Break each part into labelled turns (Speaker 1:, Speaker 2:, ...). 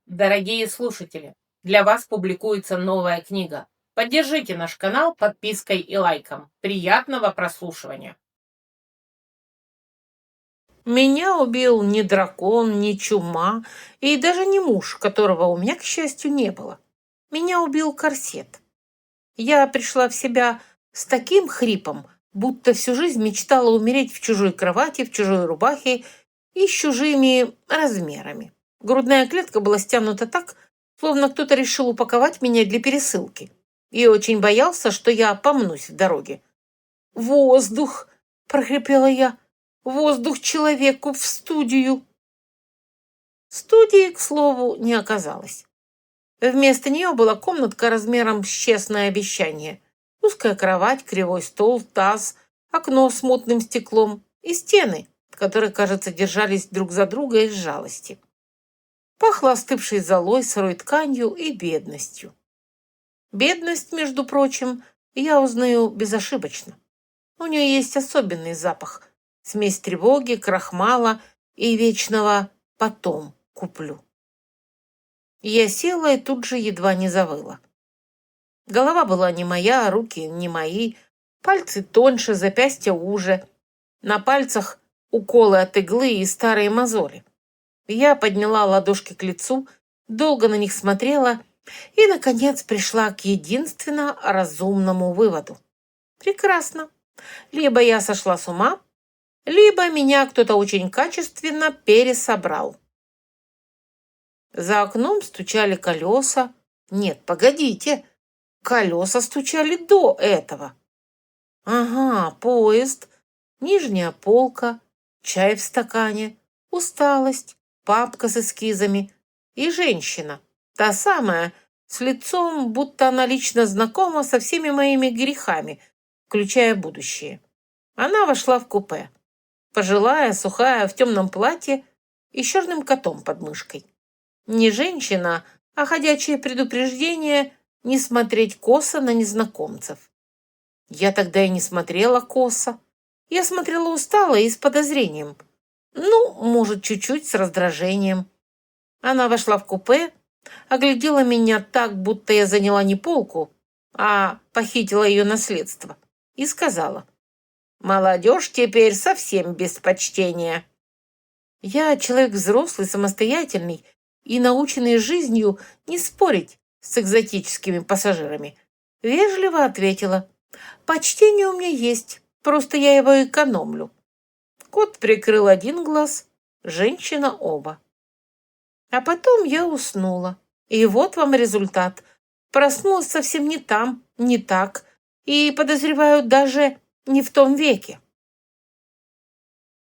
Speaker 1: Дорогие слушатели, для вас публикуется новая книга. Поддержите наш канал подпиской и лайком. Приятного прослушивания. Меня убил не дракон, не чума и даже не муж, которого у меня, к счастью, не было. Меня убил корсет. Я пришла в себя с таким хрипом, будто всю жизнь мечтала умереть в чужой кровати, в чужой рубахе и с чужими размерами. Грудная клетка была стянута так, словно кто-то решил упаковать меня для пересылки. И очень боялся, что я помнусь в дороге. «Воздух!» – прохрипела я. «Воздух человеку в студию!» Студии, к слову, не оказалось. Вместо нее была комнатка размером с честное обещание. Узкая кровать, кривой стол, таз, окно с мутным стеклом и стены, которые, кажется, держались друг за друга из жалости. Пахло остывшей золой, сырой тканью и бедностью. Бедность, между прочим, я узнаю безошибочно. У нее есть особенный запах, смесь тревоги, крахмала и вечного «потом куплю». Я села и тут же едва не завыла. Голова была не моя, руки не мои, пальцы тоньше, запястья уже. На пальцах уколы от иглы и старые мозоли. Я подняла ладошки к лицу, долго на них смотрела и, наконец, пришла к единственно разумному выводу. Прекрасно. Либо я сошла с ума, либо меня кто-то очень качественно пересобрал. За окном стучали колеса. Нет, погодите, колеса стучали до этого. Ага, поезд, нижняя полка, чай в стакане, усталость, папка с эскизами и женщина, та самая, с лицом, будто она лично знакома со всеми моими грехами, включая будущее. Она вошла в купе, пожилая, сухая, в темном платье и с черным котом под мышкой. Не женщина, а ходячее предупреждение не смотреть косо на незнакомцев. Я тогда и не смотрела косо. Я смотрела устало и с подозрением. Ну, может, чуть-чуть с раздражением. Она вошла в купе, оглядела меня так, будто я заняла не полку, а похитила ее наследство, и сказала: «Молодежь теперь совсем без почтения». Я человек взрослый, самостоятельный и наученный жизнью не спорить с экзотическими пассажирами. Вежливо ответила: «Почтение у меня есть, просто я его экономлю». Кот прикрыл один глаз, женщина оба. А потом я уснула. И вот вам результат. Проснулась совсем не там, не так. И, подозреваю, даже не в том веке.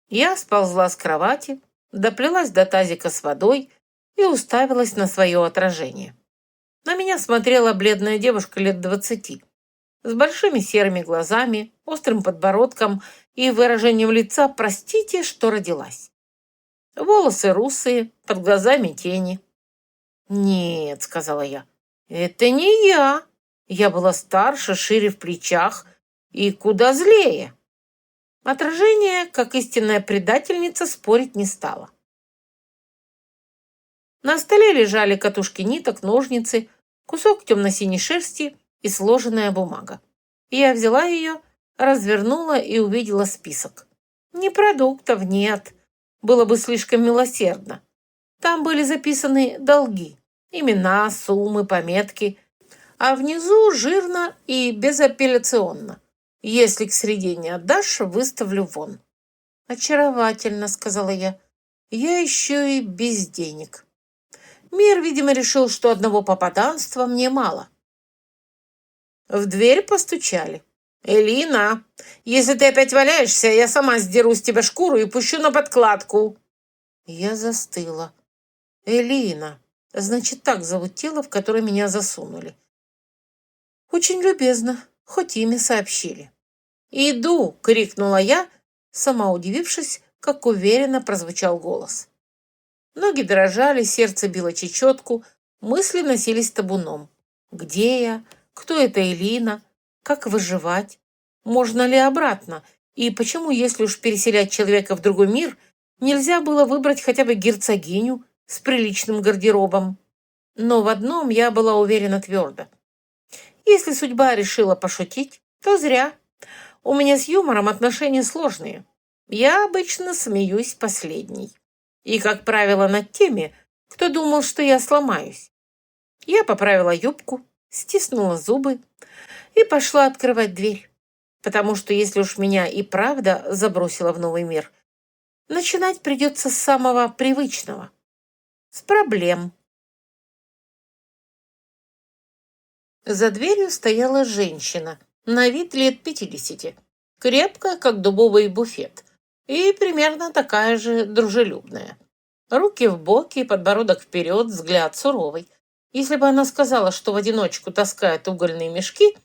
Speaker 1: Я сползла с кровати, доплелась до тазика с водой и уставилась на свое отражение. На меня смотрела бледная девушка лет 20, с большими серыми глазами, острым подбородком и выражением лица «простите, что родилась». Волосы русые, под глазами тени. «Нет», — сказала я, — «это не я. Я была старше, шире в плечах и куда злее». Отражение, как истинная предательница, спорить не стала. На столе лежали катушки ниток, ножницы, кусок темно-синей шерсти и сложенная бумага. Я взяла ее, развернула и увидела список. Ни продуктов, нет. Было бы слишком милосердно. Там были записаны долги, имена, суммы, пометки, а внизу жирно и безапелляционно. Если к среде не отдашь, выставлю вон. «Очаровательно», — сказала я. «Я еще и без денег». Мир, видимо, решил, что одного попаданства мне мало. В дверь постучали. «Элина, если ты опять валяешься, я сама сдеру с тебя шкуру и пущу на подкладку». Я застыла. «Элина, значит, так зовут тело, в которое меня засунули». «Очень любезно, хоть имя сообщили». «Иду!» — крикнула я, сама удивившись, как уверенно прозвучал голос. Ноги дрожали, сердце било чечетку, мысли носились табуном. Где я? Кто это Элина? Как выживать? Можно ли обратно? И почему, если уж переселять человека в другой мир, нельзя было выбрать хотя бы герцогиню с приличным гардеробом. Но в одном я была уверена твердо. Если судьба решила пошутить, то зря. У меня с юмором отношения сложные. Я обычно смеюсь последней. И, как правило, над теми, кто думал, что я сломаюсь. Я поправила юбку, стиснула зубы и пошла открывать дверь. Потому что если уж меня и правда забросило в новый мир, начинать придется с самого привычного. С проблем. За дверью стояла женщина, на вид лет 50, крепкая, как дубовый буфет, и примерно такая же дружелюбная. Руки в боки, подбородок вперед, взгляд суровый. Если бы она сказала, что в одиночку таскает угольные мешки,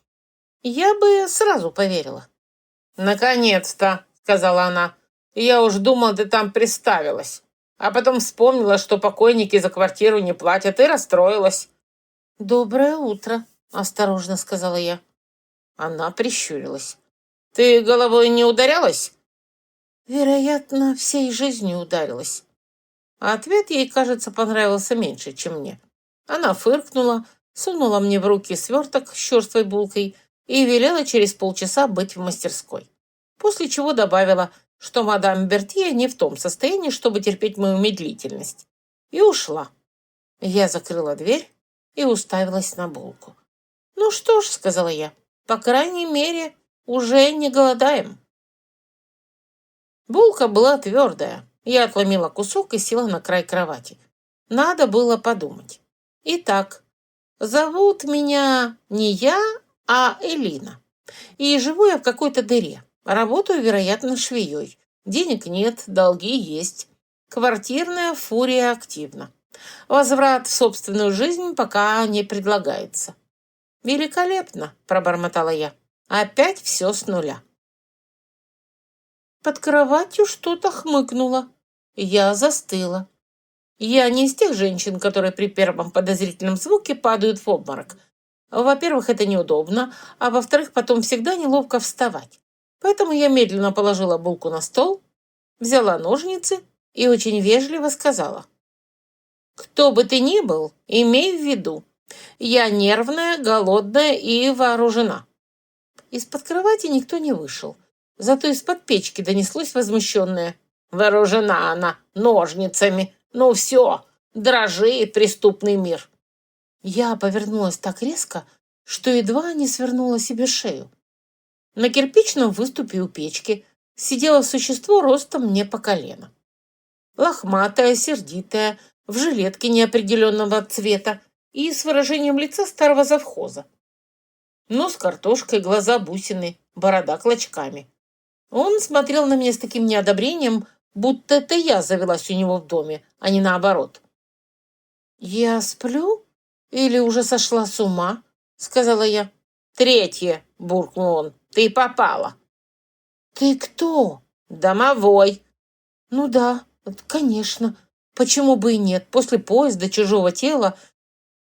Speaker 1: я бы сразу поверила. «Наконец-то!» — сказала она. «Я уж думала, ты там приставилась. А потом вспомнила, что покойники за квартиру не платят, и расстроилась». «Доброе утро», — осторожно сказала я. Она прищурилась. «Ты головой не ударялась?» «Вероятно, всей жизнью ударилась». А ответ ей, кажется, понравился меньше, чем мне. Она фыркнула, сунула мне в руки сверток с черствой булкой и велела через полчаса быть в мастерской. После чего добавила, что мадам Бертье не в том состоянии, чтобы терпеть мою медлительность. И ушла. Я закрыла дверь и уставилась на булку. «Ну что ж», — сказала я, — «по крайней мере, уже не голодаем». Булка была твердая. Я отломила кусок и села на край кровати. Надо было подумать. Итак, зовут меня не я, а Элина. И живу я в какой-то дыре. Работаю, вероятно, швеей. Денег нет, долги есть. Квартирная фурия активна. Возврат в собственную жизнь пока не предлагается. «Великолепно», — пробормотала я. «Опять все с нуля». Под кроватью что-то хмыкнуло. Я застыла. Я не из тех женщин, которые при первом подозрительном звуке падают в обморок. Во-первых, это неудобно, а во-вторых, потом всегда неловко вставать. Поэтому я медленно положила булку на стол, взяла ножницы и очень вежливо сказала: «Кто бы ты ни был, имей в виду, я нервная, голодная и вооружена». Из-под кровати никто не вышел, зато из-под печки донеслось возмущенное: «Вооружена она ножницами! Ну все, дрожи, преступный мир!» Я повернулась так резко, что едва не свернула себе шею. На кирпичном выступе у печки сидело существо ростом мне по колено. Лохматое, сердитое, в жилетке неопределенного цвета и с выражением лица старого завхоза. Нос картошкой, глаза бусины, борода клочками. Он смотрел на меня с таким неодобрением, будто это я завелась у него в доме, а не наоборот. «Я сплю? Или уже сошла с ума?» — сказала я. «Третье», — буркнул он, — «ты попала». «Ты кто?» «Домовой». «Ну да, конечно. Почему бы и нет? После поезда, чужого тела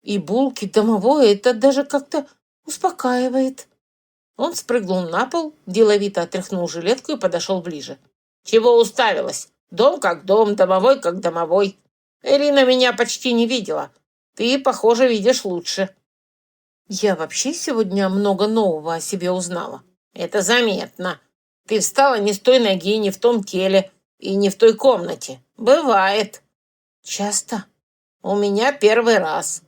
Speaker 1: и булки домовое — это даже как-то успокаивает». Он спрыгнул на пол, деловито отряхнул жилетку и подошел ближе. «Чего уставилась? Дом как дом, домовой как домовой. Элина меня почти не видела. Ты, похоже, видишь лучше». «Я вообще сегодня много нового о себе узнала». «Это заметно. Ты встала не с той ноги, не в том теле и не в той комнате. Бывает». «Часто?» «У меня первый раз.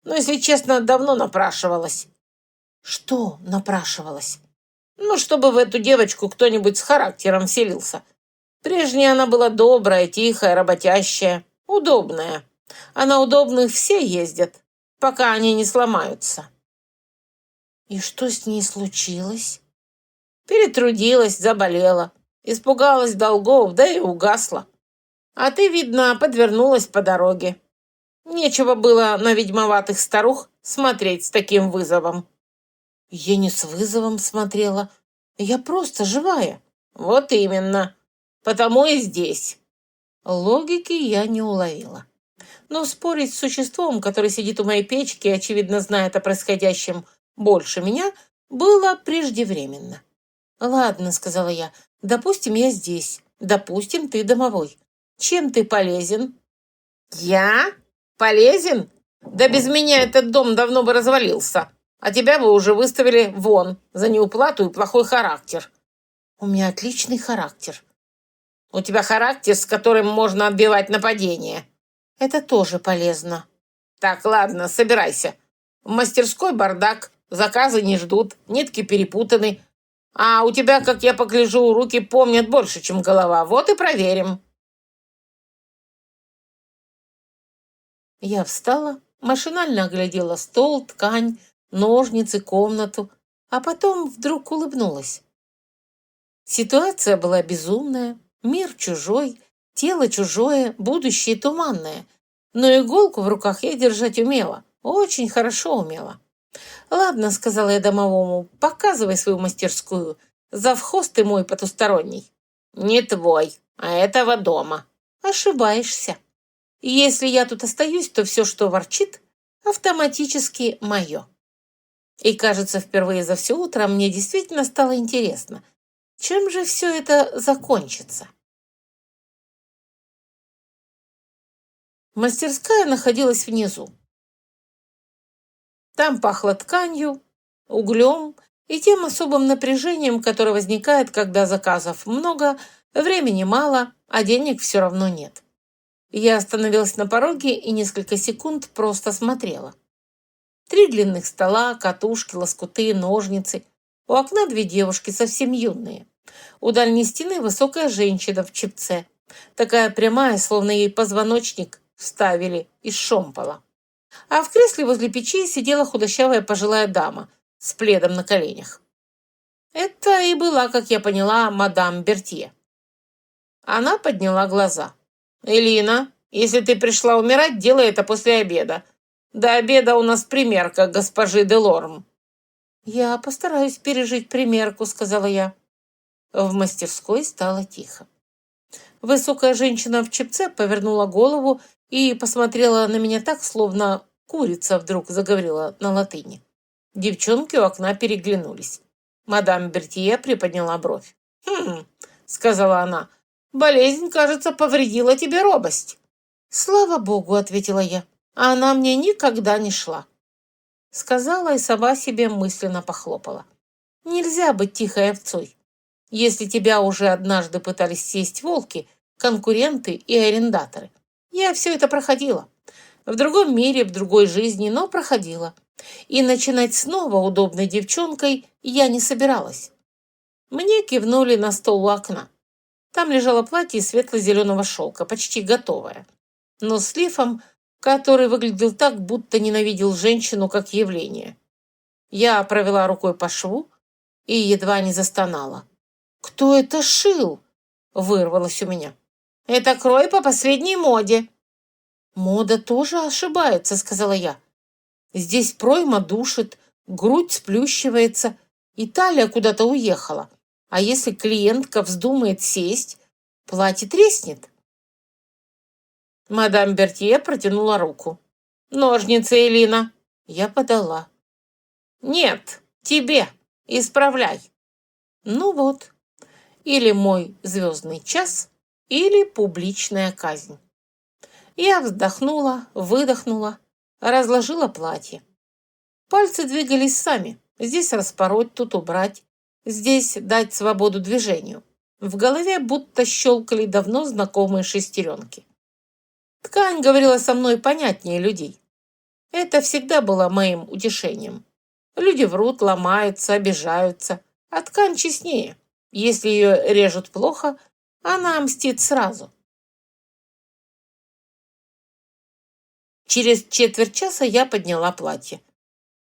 Speaker 1: Но, если честно, давно напрашивалась». «Что напрашивалась?» «Ну, чтобы в эту девочку кто-нибудь с характером вселился. Прежняя она была добрая, тихая, работящая, удобная. А на удобных все ездят, пока они не сломаются». «И что с ней случилось?» «Перетрудилась, заболела, испугалась долгов, да и угасла. А ты, видно, подвернулась по дороге. Нечего было на ведьмоватых старух смотреть с таким вызовом». «Я не с вызовом смотрела. Я просто живая». «Вот именно. Потому и здесь». Логики я не уловила. Но спорить с существом, который сидит у моей печки и, очевидно, знает о происходящем больше меня, было преждевременно. «Ладно», — сказала я, — «допустим, я здесь. Допустим, ты домовой. Чем ты полезен?» Я? Полезен? Да без меня этот дом давно бы развалился. А тебя бы уже выставили вон за неуплату и плохой характер. У меня отличный характер. У тебя характер, с которым можно отбивать нападение. Это тоже полезно. Так, ладно, собирайся. В мастерской бардак, заказы не ждут, нитки перепутаны. А у тебя, как я погляжу, руки помнят больше, чем голова. Вот и проверим. Я встала, машинально оглядела стол, ткань, ножницы, комнату, а потом вдруг улыбнулась. Ситуация была безумная, мир чужой, тело чужое, будущее туманное. Но иголку в руках я держать умела, очень хорошо умела. «Ладно», — сказала я домовому, — «показывай свою мастерскую. Завхоз ты мой потусторонний». «Не твой, а этого дома». «Ошибаешься. Если я тут остаюсь, то все, что ворчит, автоматически мое». И, кажется, впервые за все утро мне действительно стало интересно, чем же все это закончится. Мастерская находилась внизу. Там пахло тканью, углем и тем особым напряжением, которое возникает, когда заказов много, времени мало, а денег все равно нет. Я остановилась на пороге и несколько секунд просто смотрела. 3 длинных стола, катушки, лоскуты, ножницы. У окна 2 девушки, совсем юные. У дальней стены высокая женщина в чепце. Такая прямая, словно ей позвоночник вставили из шомпола. А в кресле возле печи сидела худощавая пожилая дама с пледом на коленях. Это и была, как я поняла, мадам Бертье. Она подняла глаза. «Элина, если ты пришла умирать, делай это после обеда. До обеда у нас примерка госпожи Делорм». «Я постараюсь пережить примерку», — сказала я. В мастерской стало тихо. Высокая женщина в чепце повернула голову и посмотрела на меня так, словно курица вдруг заговорила на латыни. Девчонки у окна переглянулись. Мадам Бертье приподняла бровь. «Хм», — сказала она, — «болезнь, кажется, повредила тебе робость». «Слава богу», — ответила я, — «а она мне никогда не шла». Сказала и сама себе мысленно похлопала. «Нельзя быть тихой овцой. Если тебя уже однажды пытались съесть волки, конкуренты и арендаторы. Я все это проходила. В другом мире, в другой жизни, но проходила. И начинать снова удобной девчонкой я не собиралась. Мне кивнули на стол у окна. Там лежало платье из светло-зеленого шелка, почти готовое. Но с лифом, который выглядел так, будто ненавидел женщину как явление. Я провела рукой по шву и едва не застонала. «Кто это шил?» — вырвалось у меня. «Это крой по последней моде». «Мода тоже ошибается», — сказала я. «Здесь пройма душит, грудь сплющивается, и талия куда-то уехала. А если клиентка вздумает сесть, платье треснет». Мадам Бертье протянула руку. «Ножницы, Элина». Я подала. «Нет, тебе. Исправляй». Ну вот. Или мой звездный час, или публичная казнь. Я вздохнула, выдохнула, разложила платье. Пальцы двигались сами. Здесь распороть, тут убрать. Здесь дать свободу движению. В голове будто щелкали давно знакомые шестеренки. Ткань говорила со мной понятнее людей. Это всегда было моим утешением. Люди врут, ломаются, обижаются, а ткань честнее. Если ее режут плохо, она мстит сразу. Через четверть часа я подняла платье.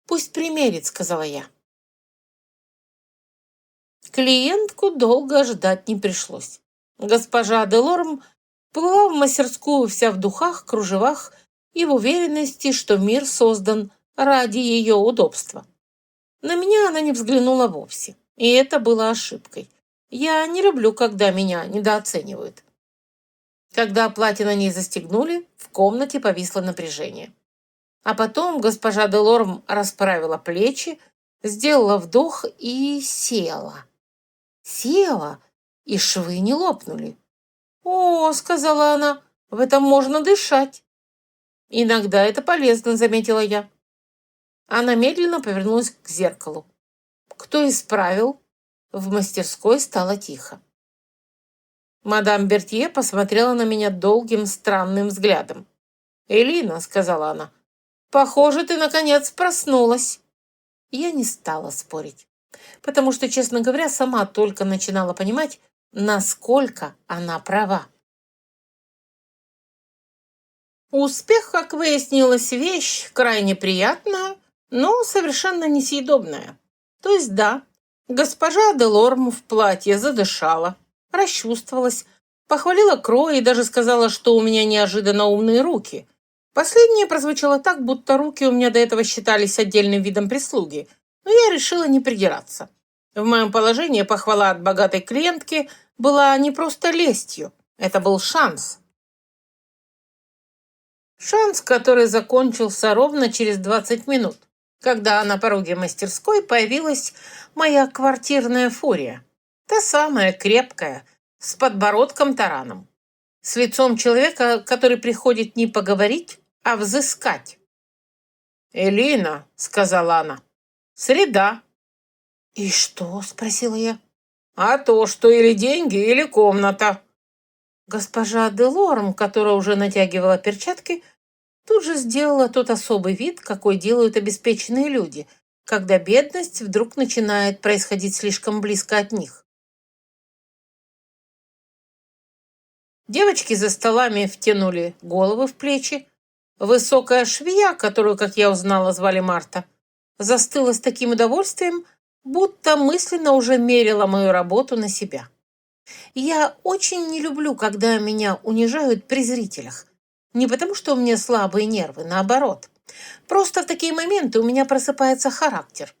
Speaker 1: «Пусть примерит», — сказала я. Клиентку долго ждать не пришлось. Госпожа Делорм плыла в мастерскую вся в духах, кружевах и в уверенности, что мир создан ради ее удобства. На меня она не взглянула вовсе, и это было ошибкой. Я не люблю, когда меня недооценивают. Когда платье на ней застегнули, в комнате повисло напряжение. А потом госпожа Делорм расправила плечи, сделала вдох и села. Села, и швы не лопнули. «О», — сказала она, В этом можно дышать. Иногда это полезно, заметила я. Она медленно повернулась к зеркалу. Кто исправил? В мастерской стало тихо. Мадам Бертье посмотрела на меня долгим странным взглядом. «Элина», — сказала она, — «похоже, ты, наконец, проснулась». Я не стала спорить, потому что, честно говоря, сама только начинала понимать, насколько она права. Успех, как выяснилось, вещь крайне приятная, но совершенно несъедобная. То есть да, госпожа Делорм в платье задышала, расчувствовалась, похвалила крой и даже сказала, что у меня неожиданно умные руки. Последнее прозвучало так, будто руки у меня до этого считались отдельным видом прислуги, но я решила не придираться. В моем положении похвала от богатой клиентки была не просто лестью, это был шанс. Шанс, который закончился ровно через 20 минут, когда на пороге мастерской появилась моя квартирная фурия. Та самая крепкая, с подбородком тараном. С лицом человека, который приходит не поговорить, а взыскать. «Элина», — сказала она, — «среда». «И что?» — спросила я. «А то, что или деньги, или комната». Госпожа Делорм, которая уже натягивала перчатки, тут же сделала тот особый вид, какой делают обеспеченные люди, когда бедность вдруг начинает происходить слишком близко от них. Девочки за столами втянули головы в плечи. Высокая швея, которую, как я узнала, звали Марта, застыла с таким удовольствием, будто мысленно уже мерила мою работу на себя. Я очень не люблю, когда меня унижают при зрителях. Не потому, что у меня слабые нервы, наоборот. Просто в такие моменты у меня просыпается характер,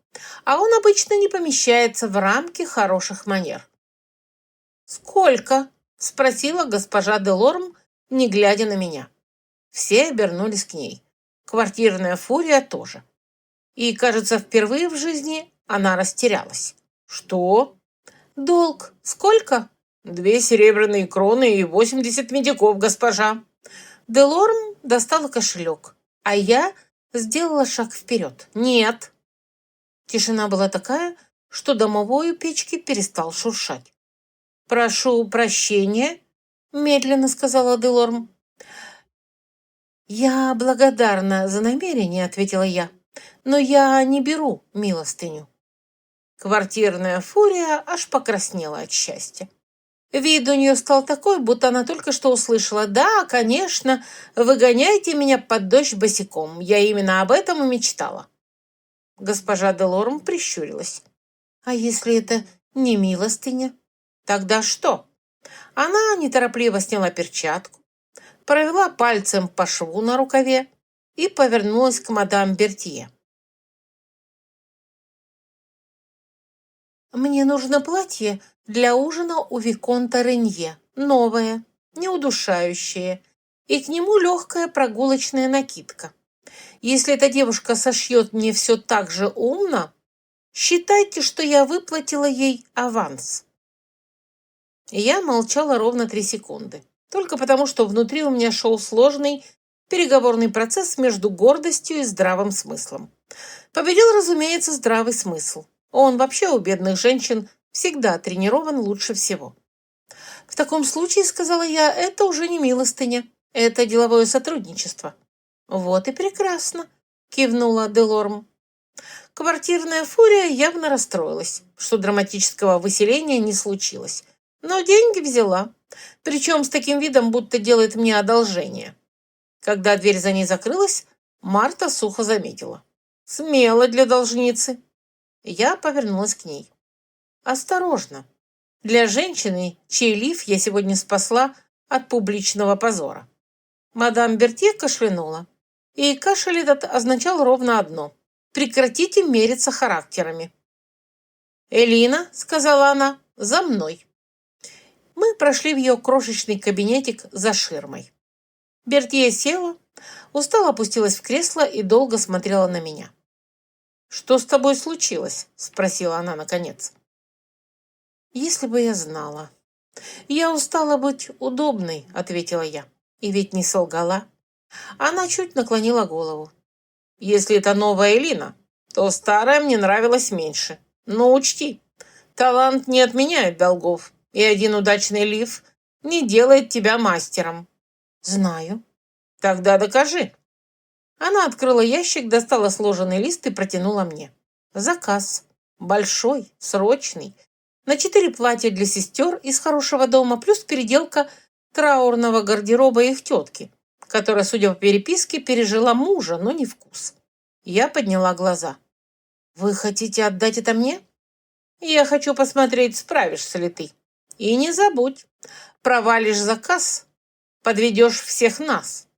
Speaker 1: а он обычно не помещается в рамки хороших манер. «Сколько?» – спросила госпожа Делорм, не глядя на меня. Все обернулись к ней. Квартирная фурия тоже. И, кажется, впервые в жизни она растерялась. «Что?» «Долг. Сколько?» «2 серебряные кроны и 80 медиков, госпожа». Делорм достала кошелек, а я сделала шаг вперед. «Нет». Тишина была такая, что домовой у печки перестал шуршать. «Прошу прощения», — медленно сказала Делорм. «Я благодарна за намерение», — ответила я, «но я не беру милостыню». Квартирная фурия аж покраснела от счастья. Вид у нее стал такой, будто она только что услышала: «Да, конечно, выгоняйте меня под дождь босиком. Я именно об этом и мечтала». Госпожа Делорм прищурилась. «А если это не милостыня? Тогда что?» Она неторопливо сняла перчатку, провела пальцем по шву на рукаве и повернулась к мадам Бертье. «Мне нужно платье для ужина у виконта Ренье, новое, неудушающее, и к нему легкая прогулочная накидка. Если эта девушка сошьет мне все так же умно, считайте, что я выплатила ей аванс». Я молчала ровно 3 секунды, только потому, что внутри у меня шел сложный переговорный процесс между гордостью и здравым смыслом. Победил, разумеется, здравый смысл. Он вообще у бедных женщин всегда тренирован лучше всего. «В таком случае, — сказала я, — это уже не милостыня, это деловое сотрудничество». «Вот и прекрасно», — кивнула Делорм. Квартирная фурия явно расстроилась, что драматического выселения не случилось, но деньги взяла, причем с таким видом, будто делает мне одолжение. Когда дверь за ней закрылась, Марта сухо заметила: «Смело для должницы». Я повернулась к ней. «Осторожно. Для женщины, чей лиф я сегодня спасла от публичного позора». Мадам Бертье кашлянула, и кашель этот означал ровно одно: прекратите мериться характерами. «Элина», — сказала она, — «за мной». Мы прошли в ее крошечный кабинетик за ширмой. Бертье села, устало опустилась в кресло и долго смотрела на меня. «Что с тобой случилось?» — спросила она наконец. «Если бы я знала». «Я устала быть удобной», — ответила я. И ведь не солгала. Она чуть наклонила голову. Если это новая Элина, то старая мне нравилась меньше. Но учти, талант не отменяет долгов, и один удачный лиф не делает тебя мастером. Знаю. Тогда докажи. Она открыла ящик, достала сложенный лист и протянула мне. Заказ. Большой, срочный. На 4 платья для сестер из хорошего дома, плюс переделка траурного гардероба их тетки, которая, судя по переписке, пережила мужа, но не вкус. Я подняла глаза. «Вы хотите отдать это мне?» «Я хочу посмотреть, справишься ли ты. И не забудь, провалишь заказ, подведешь всех нас».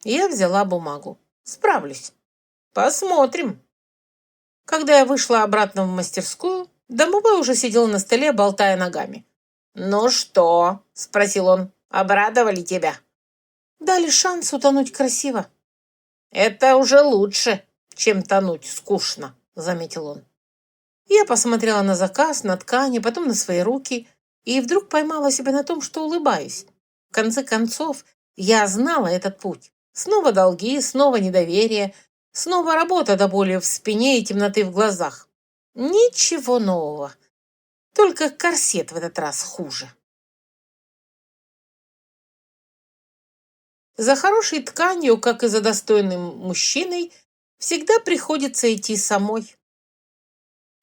Speaker 1: Я взяла бумагу. «Справлюсь. Посмотрим». Когда я вышла обратно в мастерскую, домовой уже сидел на столе, болтая ногами. «Ну что?» – спросил он. «Обрадовали тебя?» «Дали шанс утонуть красиво». «Это уже лучше, чем тонуть скучно», – заметил он. Я посмотрела на заказ, на ткани, потом на свои руки, и вдруг поймала себя на том, что улыбаюсь. В конце концов, я знала этот путь. Снова долги, снова недоверие, снова работа до боли в спине и темноты в глазах. Ничего нового. Только корсет в этот раз хуже. За хорошей тканью, как и за достойным мужчиной, всегда приходится идти самой.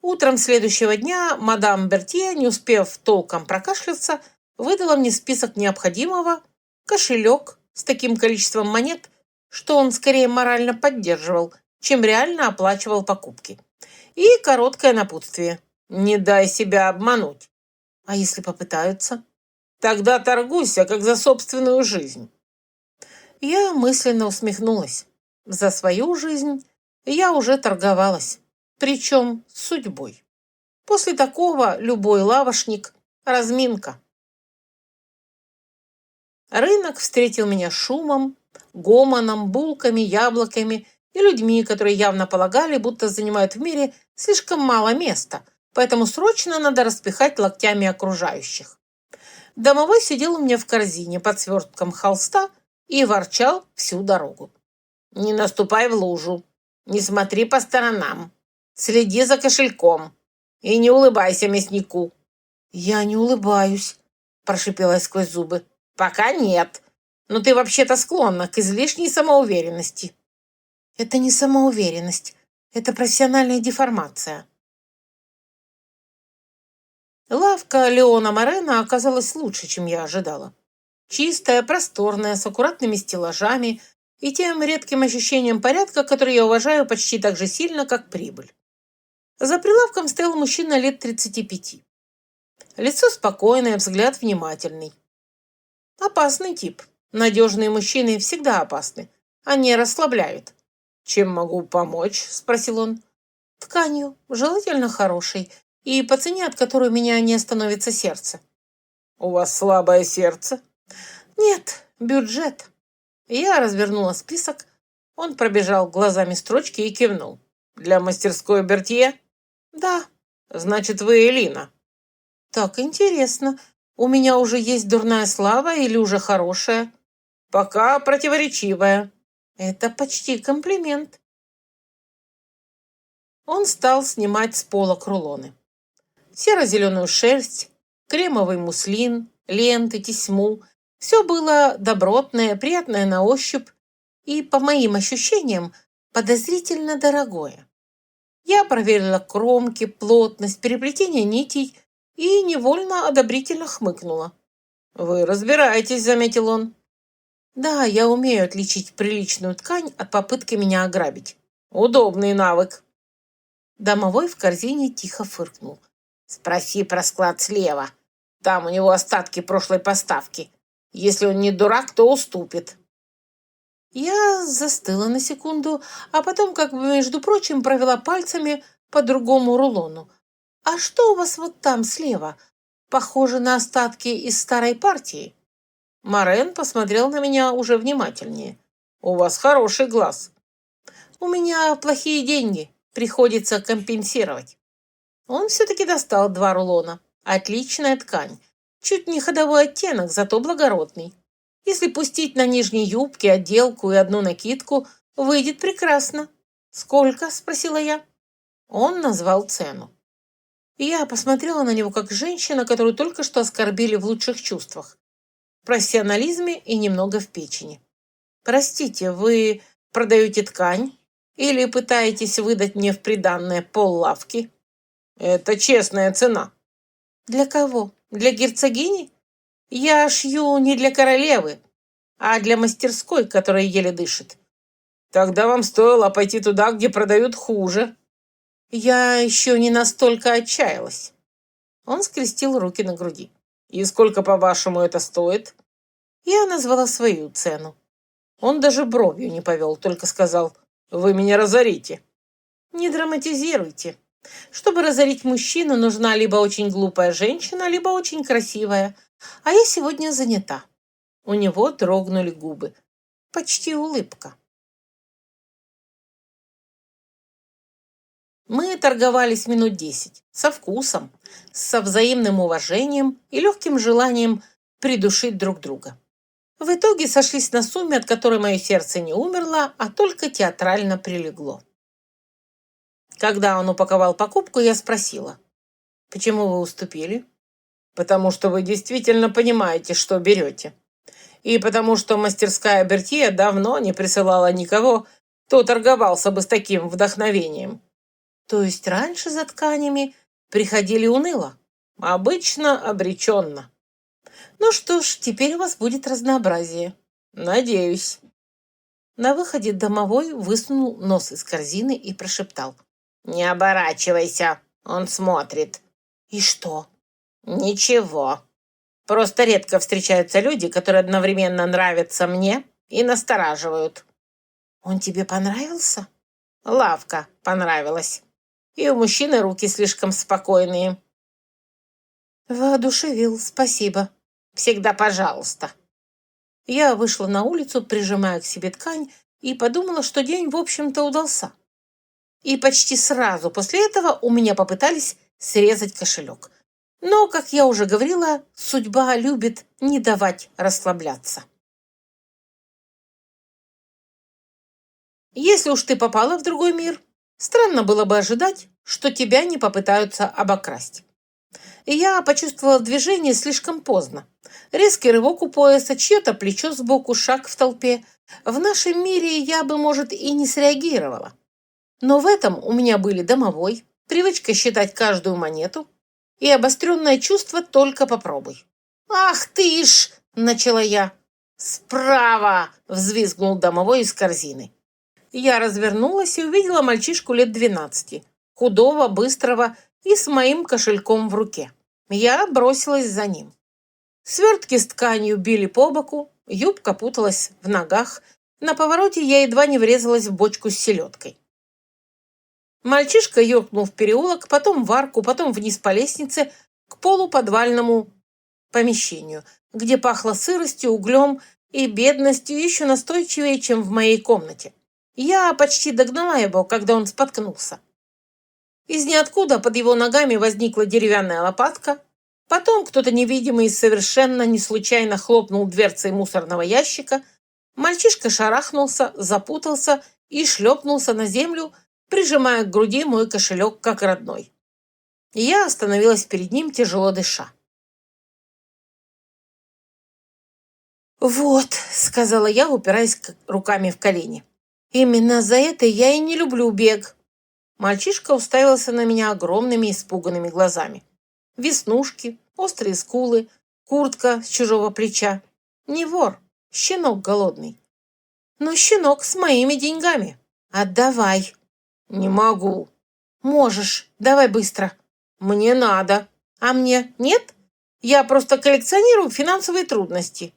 Speaker 1: Утром следующего дня мадам Бертье, не успев толком прокашляться, выдала мне список необходимого, кошелек с таким количеством монет, что он скорее морально поддерживал, чем реально оплачивал покупки. И короткое напутствие. Не дай себя обмануть. А если попытаются? Тогда торгуйся, как за собственную жизнь. Я мысленно усмехнулась. За свою жизнь я уже торговалась, причем с судьбой. После такого любой лавошник – разминка. Рынок встретил меня шумом, гомоном, булками, яблоками и людьми, которые явно полагали, будто занимают в мире слишком мало места, поэтому срочно надо распихать локтями окружающих. Домовой сидел у меня в корзине под свертком холста и ворчал всю дорогу. «Не наступай в лужу, не смотри по сторонам, следи за кошельком и не улыбайся мяснику». «Я не улыбаюсь», – прошипела я сквозь зубы. «Пока нет, но ты вообще-то склонна к излишней самоуверенности». «Это не самоуверенность, это профессиональная деформация». Лавка Леона Морена оказалась лучше, чем я ожидала. Чистая, просторная, с аккуратными стеллажами и тем редким ощущением порядка, которое я уважаю почти так же сильно, как прибыль. За прилавком стоял мужчина лет 35. Лицо спокойное, взгляд внимательный. Опасный тип. Надежные мужчины всегда опасны. Они расслабляют. «Чем могу помочь?» – спросил он. «Тканью, желательно хорошей, и по цене, от которой у меня не остановится сердце». «У вас слабое сердце?» «Нет, бюджет». Я развернула список. Он пробежал глазами строчки и кивнул. «Для мастерской Бертье?» «Да». «Значит, вы Элина?» «Так интересно. У меня уже есть дурная слава или уже хорошая?» «Пока противоречивая». «Это почти комплимент». Он стал снимать с полок рулоны. Серо-зеленую шерсть, кремовый муслин, ленты, тесьму. Все было добротное, приятное на ощупь и, по моим ощущениям, подозрительно дорогое. Я проверила кромки, плотность, переплетение нитей и невольно одобрительно хмыкнула. «Вы разбираетесь», — заметил он. «Да, я умею отличить приличную ткань от попытки меня ограбить. Удобный навык». Домовой в корзине тихо фыркнул. «Спроси про склад слева. Там у него остатки прошлой поставки. Если он не дурак, то уступит». Я застыла на секунду, а потом, как бы, между прочим, провела пальцами по другому рулону. «А что у вас вот там слева? Похоже на остатки из старой партии?» Морен посмотрел на меня уже внимательнее. «У вас хороший глаз». «У меня плохие деньги. Приходится компенсировать». Он все-таки достал 2 рулона. Отличная ткань. Чуть не ходовой оттенок, зато благородный. Если пустить на нижние юбки, отделку и одну накидку, выйдет прекрасно. «Сколько?» – спросила я. Он назвал цену. Я посмотрела на него как женщина, которую только что оскорбили в лучших чувствах, в профессионализме и немного в печени. «Простите, вы продаете ткань или пытаетесь выдать мне в приданое поллавки?» «Это честная цена». «Для кого? Для герцогини? Я шью не для королевы, а для мастерской, которая еле дышит». «Тогда вам стоило пойти туда, где продают хуже». Я еще не настолько отчаялась. Он скрестил руки на груди. «И сколько, по-вашему, это стоит?» Я назвала свою цену. Он даже бровью не повел, только сказал: «Вы меня разорите». «Не драматизируйте. Чтобы разорить мужчину, нужна либо очень глупая женщина, либо очень красивая. А я сегодня занята». У него дрогнули губы. Почти улыбка. Мы торговались минут 10, со вкусом, со взаимным уважением и легким желанием придушить друг друга. В итоге сошлись на сумме, от которой мое сердце не умерло, а только театрально прилегло. Когда он упаковал покупку, я спросила: «Почему вы уступили?» «Потому что вы действительно понимаете, что берете. И потому что мастерская Бертье давно не присылала никого, кто торговался бы с таким вдохновением». «То есть раньше за тканями приходили уныло?» «Обычно обреченно». «Ну что ж, теперь у вас будет разнообразие». «Надеюсь». На выходе домовой высунул нос из корзины и прошептал: «Не оборачивайся, он смотрит». «И что?» «Ничего. Просто редко встречаются люди, которые одновременно нравятся мне и настораживают». «Он тебе понравился?» «Лавка понравилась. И у мужчины руки слишком спокойные». «Воодушевил, спасибо». «Всегда пожалуйста». Я вышла на улицу, прижимая к себе ткань, и подумала, что день, в общем-то, удался. И почти сразу после этого у меня попытались срезать кошелек. Но, как я уже говорила, судьба любит не давать расслабляться. Если уж ты попала в другой мир, странно было бы ожидать, что тебя не попытаются обокрасть. И я почувствовала движение слишком поздно. Резкий рывок у пояса, чье-то плечо сбоку, шаг в толпе. В нашем мире я бы, может, и не среагировала. Но в этом у меня были домовой, привычка считать каждую монету и обостренное чувство «только попробуй». «Ах ты ж!» – начала я. «Справа!» – взвизгнул домовой из корзины. Я развернулась и увидела мальчишку лет 12, худого, быстрого и с моим кошельком в руке. Я бросилась за ним. Свертки с тканью били по боку, юбка путалась в ногах, на повороте я едва не врезалась в бочку с селедкой. Мальчишка юркнул в переулок, потом в арку, потом вниз по лестнице к полуподвальному помещению, где пахло сыростью, углем и бедностью еще настойчивее, чем в моей комнате. Я почти догнала его, когда он споткнулся. Из ниоткуда под его ногами возникла деревянная лопатка, потом кто-то невидимый совершенно не случайно хлопнул дверцей мусорного ящика, мальчишка шарахнулся, запутался и шлепнулся на землю, прижимая к груди мой кошелек как родной. Я остановилась перед ним, тяжело дыша. «Вот», — сказала я, упираясь руками в колени, — «именно за это я и не люблю бег». Мальчишка уставился на меня огромными испуганными глазами. Веснушки, острые скулы, куртка с чужого плеча. Не вор, щенок голодный. Но щенок с моими деньгами. Отдавай. Не могу. Можешь, давай быстро. Мне надо. А мне нет? Я просто коллекционирую финансовые трудности.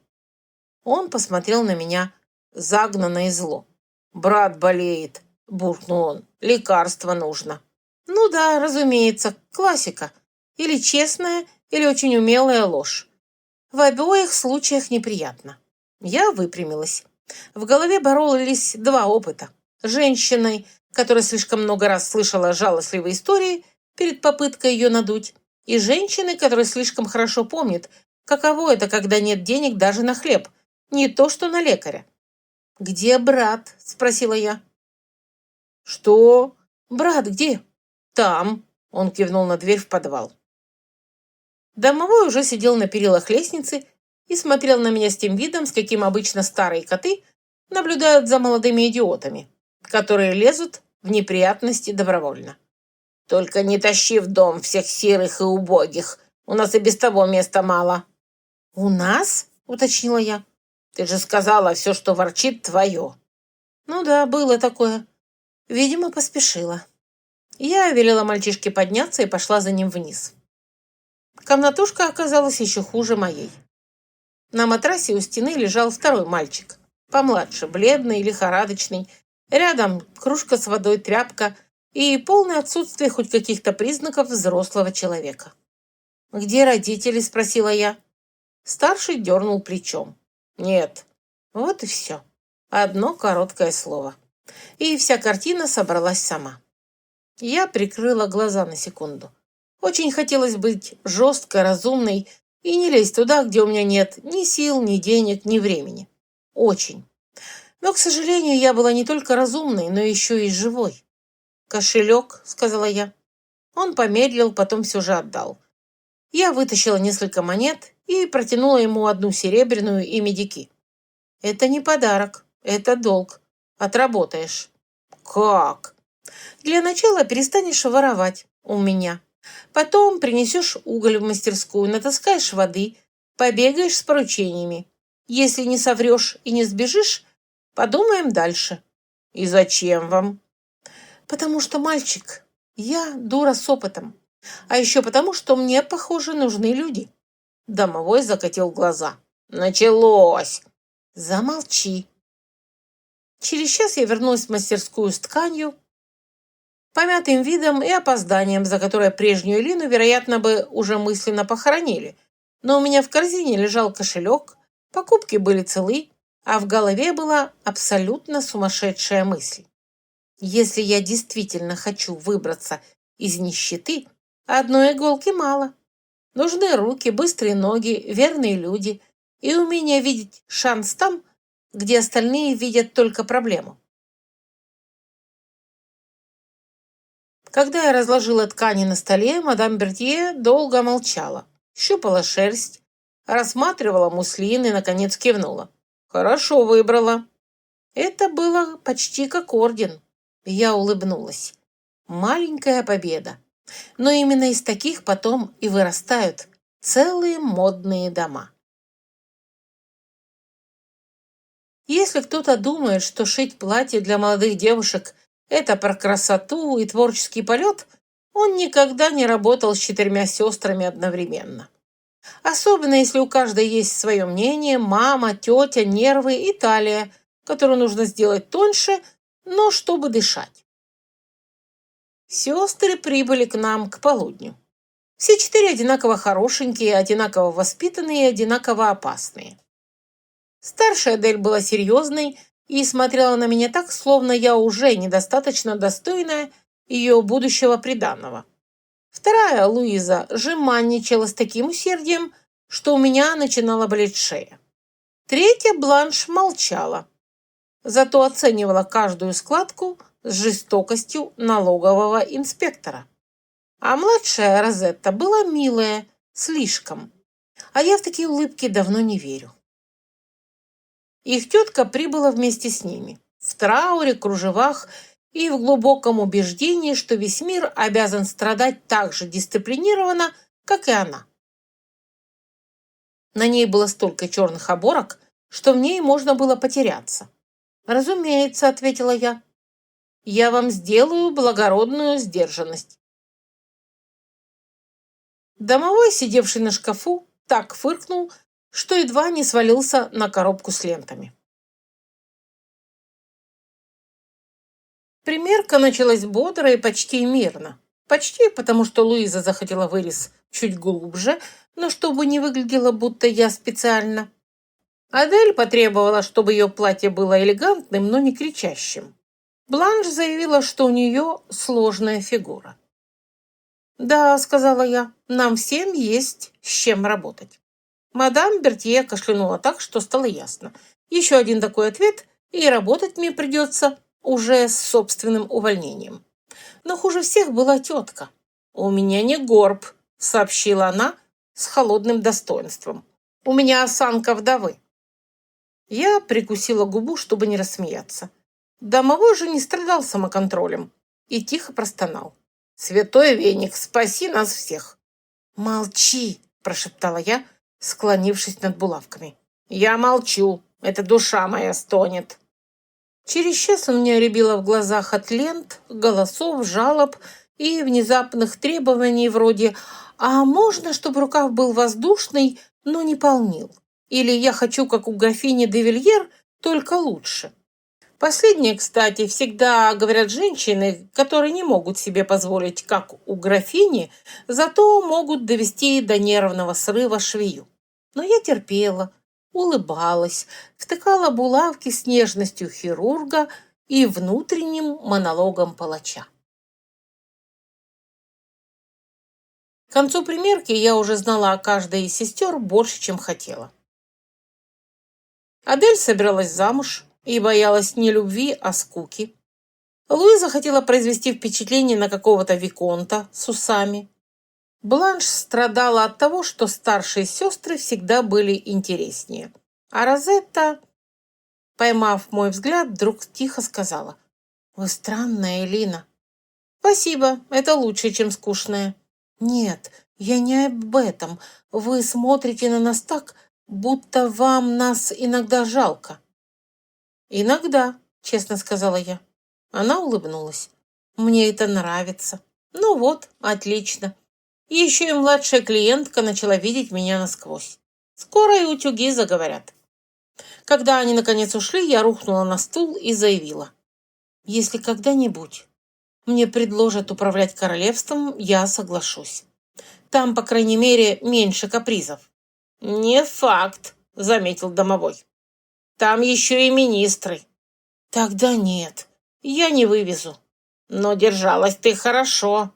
Speaker 1: Он посмотрел на меня загнанно и зло. «Брат болеет», – буркнул он. «Лекарство нужно». Ну да, разумеется, классика. Или честная, или очень умелая ложь. В обоих случаях неприятно. Я выпрямилась. В голове боролись два опыта. Женщиной, которая слишком много раз слышала жалостливые истории перед попыткой ее надуть, и женщиной, которая слишком хорошо помнит, каково это, когда нет денег даже на хлеб, Не то, что на лекаря. «Где брат?» – спросила я. «Что? Брат где?» «Там», – он кивнул на дверь в подвал. Домовой уже сидел на перилах лестницы и смотрел на меня с тем видом, с каким обычно старые коты наблюдают за молодыми идиотами, которые лезут в неприятности добровольно. «Только не тащи в дом всех серых и убогих. У нас и без того места мало». «У нас?» – уточнила я. «Ты же сказала, все, что ворчит, твое». «Ну да, было такое. Видимо, поспешила». Я велела мальчишке подняться и пошла за ним вниз. Комнатушка оказалась еще хуже моей. На матрасе у стены лежал второй мальчик, помладше, бледный, лихорадочный. Рядом кружка с водой, тряпка и полное отсутствие хоть каких-то признаков взрослого человека. «Где родители?» – спросила я. Старший дернул плечом. «Нет». Вот и все. Одно короткое слово. И вся картина собралась сама. Я прикрыла глаза на секунду. Очень хотелось быть жесткой, разумной и не лезть туда, где у меня нет ни сил, ни денег, ни времени. Очень. Но, к сожалению, я была не только разумной, но еще и живой. «Кошелек», — сказала я. Он помедлил, потом все же отдал. Я вытащила несколько монет и протянула ему одну серебряную и медики. «Это не подарок, это долг. Отработаешь». «Как?» «Для начала перестанешь воровать у меня. Потом принесешь уголь в мастерскую, натаскаешь воды, побегаешь с поручениями. Если не соврешь и не сбежишь, подумаем дальше». «И зачем вам?» «Потому что, мальчик, я дура с опытом. А еще потому, что мне, похоже, нужны люди». Домовой закатил глаза. «Началось!» «Замолчи». Через час я вернулась в мастерскую с тканью, помятым видом и опозданием, за которое прежнюю Лину, вероятно, бы уже мысленно похоронили. Но у меня в корзине лежал кошелек, покупки были целы, а в голове была абсолютно сумасшедшая мысль. Если я действительно хочу выбраться из нищеты, одной иголки мало. Нужны руки, быстрые ноги, верные люди и умение видеть шанс там, где остальные видят только проблему. Когда я разложила ткани на столе, мадам Бертье долго молчала, щупала шерсть, рассматривала муслин и, наконец, кивнула. «Хорошо выбрала». Это было почти как орден. Я улыбнулась. Маленькая победа. Но именно из таких потом и вырастают целые модные дома. Если кто-то думает, что шить платье для молодых девушек – это про красоту и творческий полет, он никогда не работал с 4 сестрами одновременно. Особенно, если у каждой есть свое мнение, мама, тетя, нервы и талия, которую нужно сделать тоньше, но чтобы дышать. Сестры прибыли к нам к полудню. Все 4 одинаково хорошенькие, одинаково воспитанные и одинаково опасные. Старшая Адель была серьезной и смотрела на меня так, словно я уже недостаточно достойная ее будущего приданого. Вторая, Луиза, жеманничала с таким усердием, что у меня начинала болеть шея. Третья, Бланш, молчала, зато оценивала каждую складку с жестокостью налогового инспектора. А младшая Розетта была милая, слишком. А я в такие улыбки давно не верю. Их тетка прибыла вместе с ними, в трауре, кружевах и в глубоком убеждении, что весь мир обязан страдать так же дисциплинированно, как и она. На ней было столько черных оборок, что в ней можно было потеряться. «Разумеется», — ответила я. «Я вам сделаю благородную сдержанность». Домовой, сидевший на шкафу, так фыркнул, что едва не свалился на коробку с лентами. Примерка началась бодро и почти мирно. Почти, потому что Луиза захотела вырез чуть глубже, но чтобы не выглядело, будто я специально. Адель потребовала, чтобы ее платье было элегантным, но не кричащим. Бланш заявила, что у нее сложная фигура. «Да», — сказала я, — «нам всем есть с чем работать». Мадам Бертье кашлянула так, что стало ясно. Еще один такой ответ, и работать мне придется уже с собственным увольнением. Но хуже всех была тетка. «У меня не горб», — сообщила она с холодным достоинством. «У меня осанка вдовы». Я прикусила губу, чтобы не рассмеяться. Домовой же не страдал самоконтролем и тихо простонал. «Святой веник, спаси нас всех!» «Молчи!» – прошептала я, склонившись над булавками. «Я молчу, эта душа моя стонет!» Через час у меня рябило в глазах от лент, голосов, жалоб и внезапных требований вроде «А можно, чтобы рукав был воздушный, но не полнил?» Или «Я хочу, как у графини де Вильер, только лучше». Последнее, кстати, всегда говорят женщины, которые не могут себе позволить, как у графини, зато могут довести до нервного срыва швею. Но я терпела, улыбалась, втыкала булавки с нежностью хирурга и внутренним монологом палача. К концу примерки я уже знала о каждой из сестер больше, чем хотела. Адель собиралась замуж и боялась не любви, а скуки. Луиза хотела произвести впечатление на какого-то виконта с усами. Бланш страдала от того, что старшие сестры всегда были интереснее. А Розетта, поймав мой взгляд, вдруг тихо сказала: «Вы странная, Элина». «Спасибо, это лучше, чем скучная». «Нет, я не об этом. Вы смотрите на нас так, будто вам нас иногда жалко». «Иногда», — честно сказала я. Она улыбнулась. «Мне это нравится». «Ну вот, отлично». И еще и младшая клиентка начала видеть меня насквозь. Скоро и утюги заговорят. Когда они наконец ушли, я рухнула на стул и заявила: «Если когда-нибудь мне предложат управлять королевством, я соглашусь. Там, по крайней мере, меньше капризов». «Не факт», — заметил домовой. «Там еще и министры». «Тогда нет, я не вывезу». «Но держалась ты хорошо».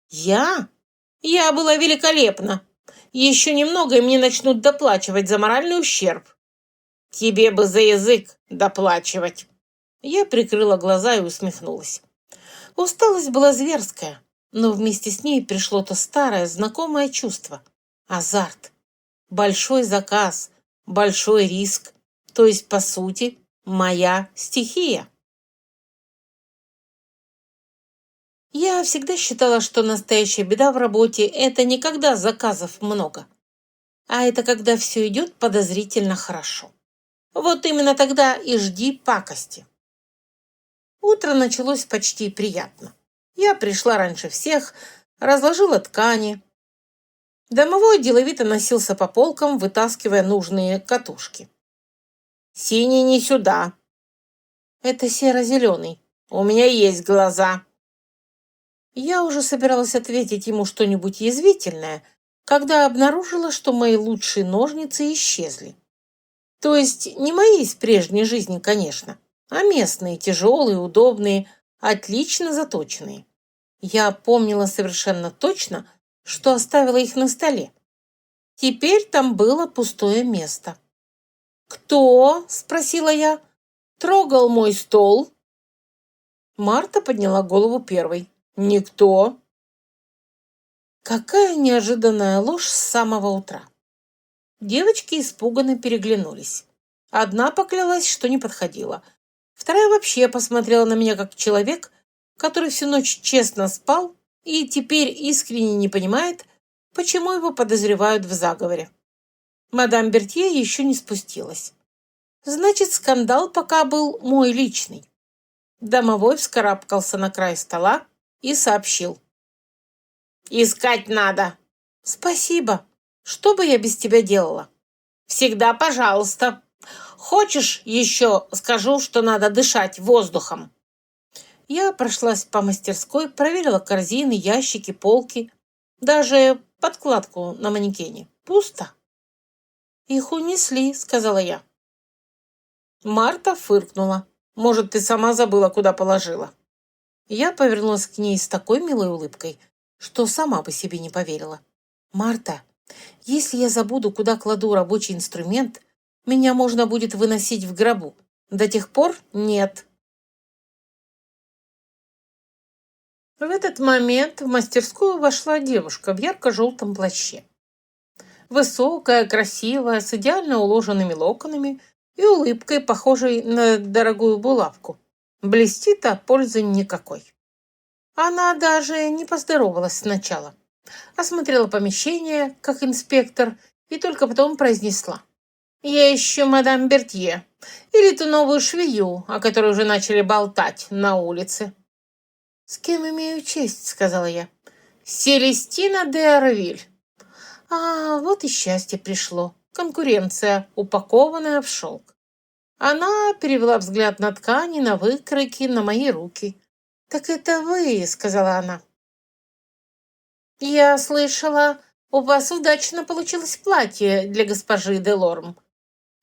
Speaker 1: «Я? Я была великолепна. Еще немного, и мне начнут доплачивать за моральный ущерб». «Тебе бы за язык доплачивать». Я прикрыла глаза и усмехнулась. Усталость была зверская, но вместе с ней пришло то старое, знакомое чувство. Азарт. Большой заказ, большой риск. То есть, по сути, моя стихия. Я всегда считала, что настоящая беда в работе – это не когда заказов много, а это когда все идет подозрительно хорошо. Вот именно тогда и жди пакости. Утро началось почти приятно. Я пришла раньше всех, разложила ткани. Домовой деловито носился по полкам, вытаскивая нужные катушки. «Синий не сюда». «Это серо-зеленый. У меня есть глаза». Я уже собиралась ответить ему что-нибудь язвительное, когда обнаружила, что мои лучшие ножницы исчезли. То есть не мои из прежней жизни, конечно, а местные, тяжелые, удобные, отлично заточенные. Я помнила совершенно точно, что оставила их на столе. Теперь там было пустое место. «Кто?» – спросила я. «Трогал мой стол?» Марта подняла голову первой. «Никто». Какая неожиданная ложь с самого утра. Девочки испуганно переглянулись. Одна поклялась, что не подходила. Вторая вообще посмотрела на меня как человек, который всю ночь честно спал и теперь искренне не понимает, почему его подозревают в заговоре. Мадам Бертье еще не спустилась. Значит, скандал пока был мой личный. Домовой вскарабкался на край стола и сообщил: «Искать надо». «Спасибо. Что бы я без тебя делала?» «Всегда пожалуйста. Хочешь, еще скажу, что надо дышать воздухом?» Я прошлась по мастерской, проверила корзины, ящики, полки, даже подкладку на манекене. Пусто. «Их унесли», — сказала я. Марта фыркнула. «Может, ты сама забыла, куда положила?» Я повернулась к ней с такой милой улыбкой, что сама бы себе не поверила. «Марта, Если я забуду, куда кладу рабочий инструмент, меня можно будет выносить в гробу. До тех пор нет. В этот момент в мастерскую вошла девушка в ярко-желтом плаще. Высокая, красивая, с идеально уложенными локонами и улыбкой, похожей на дорогую булавку. Блестит, а пользы никакой. Она даже не поздоровалась сначала. Осмотрела помещение, как инспектор, и только потом произнесла: «Я ищу мадам Бертье, или ту новую швею, о которой уже начали болтать на улице». «С кем имею честь?» — сказала я. «Селестина де Арвиль». А, вот и счастье пришло. Конкуренция, упакованная в шелк. Она перевела взгляд на ткани, на выкройки, на мои руки. «Так это вы», — сказала она. «Я слышала, у вас удачно получилось платье для госпожи де Лорм».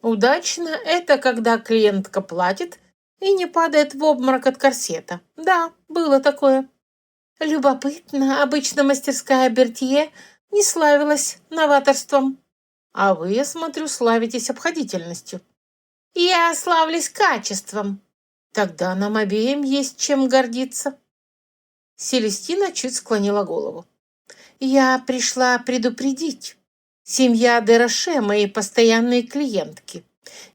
Speaker 1: «Удачно — это когда клиентка платит и не падает в обморок от корсета. Да, было такое». «Любопытно, обычно мастерская Бертье не славилась новаторством. А вы, я смотрю, славитесь обходительностью». «Я славлюсь качеством». «Тогда нам обеим есть чем гордиться». Селестина чуть склонила голову. «Я пришла предупредить. Семья де Роше — мои постоянные клиентки.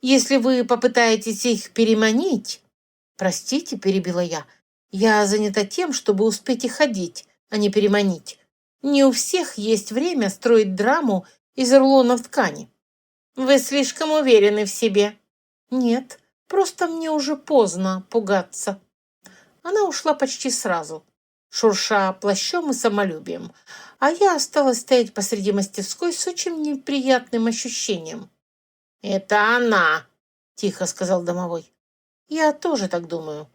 Speaker 1: Если вы попытаетесь их переманить...» «Простите», — перебила я, — «я занята тем, чтобы успеть и ходить, а не переманить. Не у всех есть время строить драму из рулонов ткани». «Вы слишком уверены в себе». «Нет, просто мне уже поздно пугаться». Она ушла почти сразу, шурша плащом и самолюбием, а я осталась стоять посреди мастерской с очень неприятным ощущением. «Это она», — тихо сказал домовой. «Я тоже так думаю».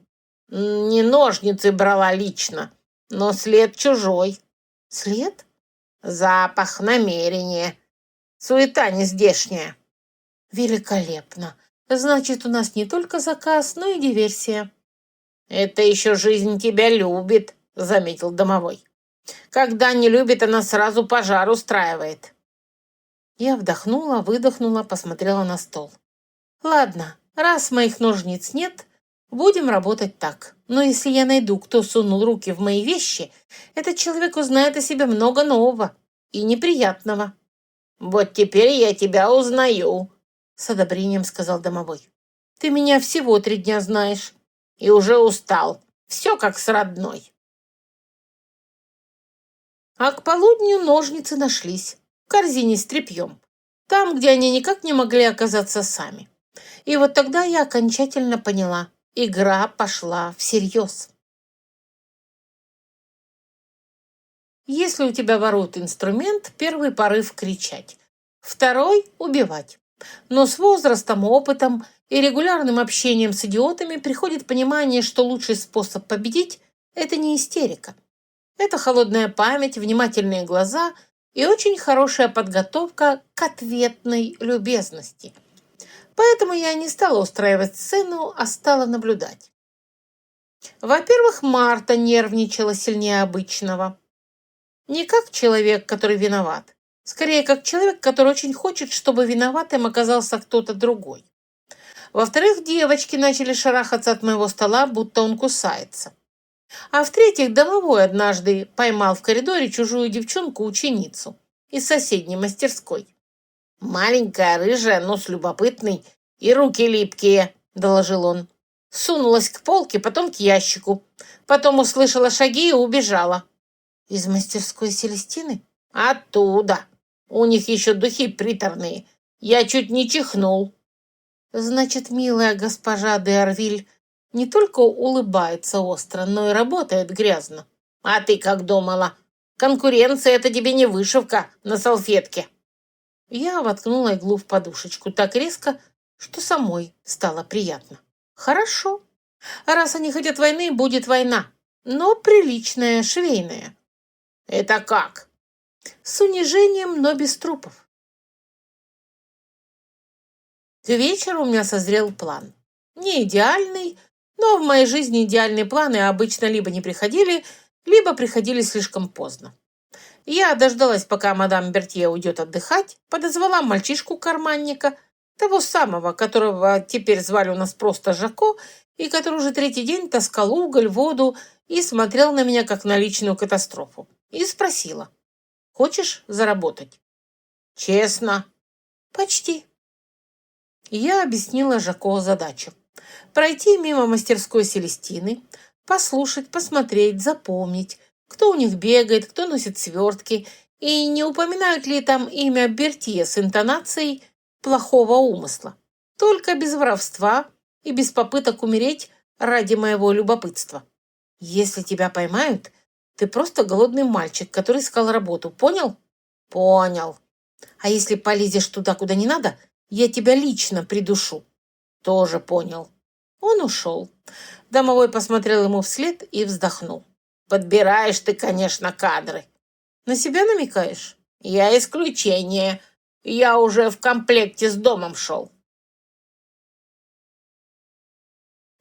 Speaker 1: «Не ножницы брала лично, но след чужой». «След?» «Запах, намерение. Суета нездешняя». «Великолепно. Значит, у нас не только заказ, но и диверсия». «Это еще жизнь тебя любит», — заметил домовой. «Когда не любит, она сразу пожар устраивает». Я вдохнула, выдохнула, посмотрела на стол. «Ладно, раз моих ножниц нет, будем работать так. Но если я найду, кто сунул руки в мои вещи, этот человек узнает о себе много нового и неприятного». «Вот теперь я тебя узнаю», — с одобрением сказал домовой. «Ты меня всего 3 дня знаешь и уже устал. Все как с родной». А к полудню ножницы нашлись в корзине с тряпьем, там, где они никак не могли оказаться сами. И вот тогда я окончательно поняла, игра пошла всерьез. Если у тебя воруют инструмент, первый порыв — кричать, второй — убивать. Но с возрастом, опытом и регулярным общением с идиотами приходит понимание, что лучший способ победить — это не истерика. Это холодная память, внимательные глаза и очень хорошая подготовка к ответной любезности. Поэтому я не стала устраивать сцену, а стала наблюдать. Во-первых, Марта нервничала сильнее обычного. Не как человек, который виноват. Скорее, как человек, который очень хочет, чтобы виноватым оказался кто-то другой. Во-вторых, девочки начали шарахаться от моего стола, будто он кусается. А в-третьих, домовой однажды поймал в коридоре чужую девчонку-ученицу из соседней мастерской. «Маленькая, рыжая, нос любопытный и руки липкие», — доложил он. Сунулась к полке, потом к ящику. Потом услышала шаги и убежала. «Из мастерской Селестины?» «Оттуда. У них еще духи приторные. Я чуть не чихнул». «Значит, милая госпожа де Арвиль не только улыбается остро, но и работает грязно». «А ты как думала? Конкуренция — это тебе не вышивка на салфетке». Я воткнула иглу в подушечку так резко, что самой стало приятно. «Хорошо. Раз они хотят войны, будет война. Но приличная, швейная». «Это как?» «С унижением, но без трупов». К вечеру у меня созрел план. Не идеальный, но в моей жизни идеальные планы обычно либо не приходили, либо приходили слишком поздно. Я дождалась, пока мадам Бертье уйдет отдыхать, подозвала мальчишку-карманника, того самого, которого теперь звали у нас просто Жако, и который уже третий день таскал уголь, воду и смотрел на меня как на личную катастрофу. И спросила: «Хочешь заработать?» «Честно?» «Почти». Я объяснила Жако задачу: пройти мимо мастерской Селестины, послушать, посмотреть, запомнить, кто у них бегает, кто носит свертки, и не упоминают ли там имя Бертье с интонацией плохого умысла, только без воровства и без попыток умереть ради моего любопытства. Если тебя поймают, ты просто голодный мальчик, который искал работу. Понял? Понял. А если полезешь туда, куда не надо, я тебя лично придушу. Тоже понял. Он ушел. Домовой посмотрел ему вслед и вздохнул. Подбираешь ты, конечно, кадры. На себя намекаешь? Я исключение. Я уже в комплекте с домом шел.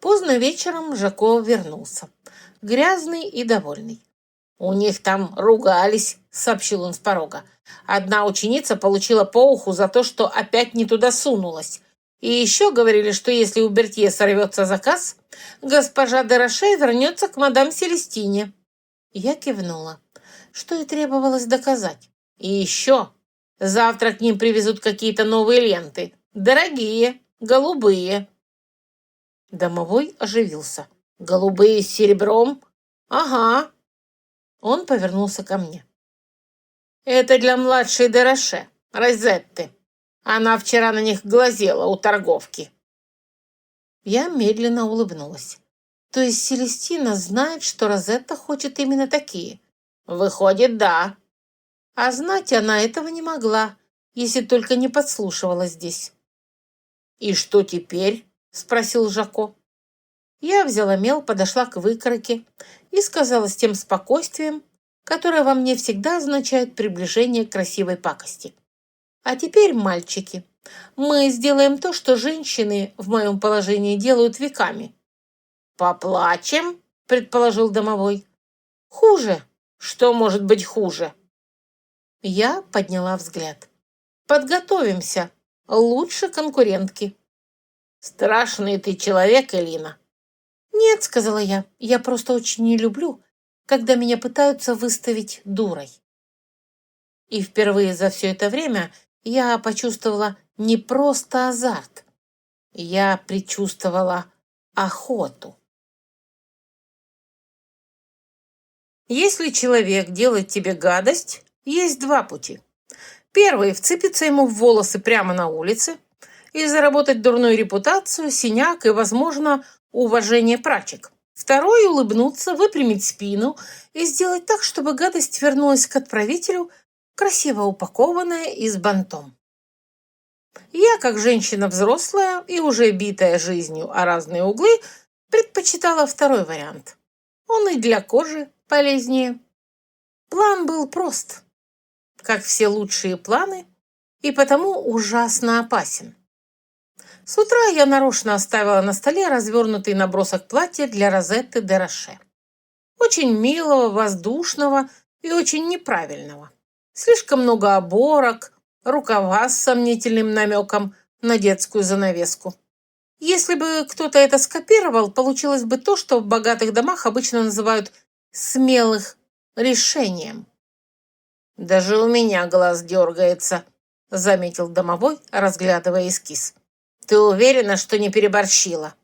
Speaker 1: Поздно вечером Жако вернулся, грязный и довольный. «У них там ругались», — сообщил он с порога. «Одна ученица получила по уху за то, что опять не туда сунулась. И еще говорили, что если у Бертье сорвется заказ, госпожа де Роше вернется к мадам Селестине». Я кивнула, что и требовалось доказать. «И еще завтра к ним привезут какие-то новые ленты. Дорогие, голубые». Домовой оживился. «Голубые с серебром?» «Ага». Он повернулся ко мне. «Это для младшей де Роше, Розетты. Она вчера на них глазела у торговки». Я медленно улыбнулась. То есть Селестина знает, что Розетта хочет именно такие? Выходит, да. А знать она этого не могла, если только не подслушивала здесь. «И что теперь?» — спросил Жако. Я взяла мел, подошла к выкройке и сказала с тем спокойствием, которое во мне всегда означает приближение к красивой пакости. «А теперь, мальчики, мы сделаем то, что женщины в моем положении делают веками». «Поплачем?» — предположил домовой. «Хуже. Что может быть хуже?» Я подняла взгляд. «Подготовимся. Лучше конкурентки». «Страшный ты человек, Элина». «Нет», — сказала я просто очень не люблю, когда меня пытаются выставить дурой». И впервые за все это время я почувствовала не просто азарт. Я предчувствовала охоту. Если человек делает тебе гадость, есть два пути. Первый — вцепиться ему в волосы прямо на улице и заработать дурную репутацию, синяк и, возможно, уважение прачек. Второй — улыбнуться, выпрямить спину и сделать так, чтобы гадость вернулась к отправителю, красиво упакованная и с бантом. Я, как женщина взрослая и уже битая жизнью о разные углы, предпочитала второй вариант. Он и для кожи полезнее. План был прост, как все лучшие планы, и потому ужасно опасен. С утра я нарочно оставила на столе развернутый набросок платья для Розетты де Роше. Очень милого, воздушного и очень неправильного. Слишком много оборок, рукава с сомнительным намеком на детскую занавеску. Если бы кто-то это скопировал, получилось бы то, что в богатых домах обычно называют смелых решением. «Даже у меня глаз дергается», — заметил домовой, разглядывая эскиз. «Ты уверена, что не переборщила?»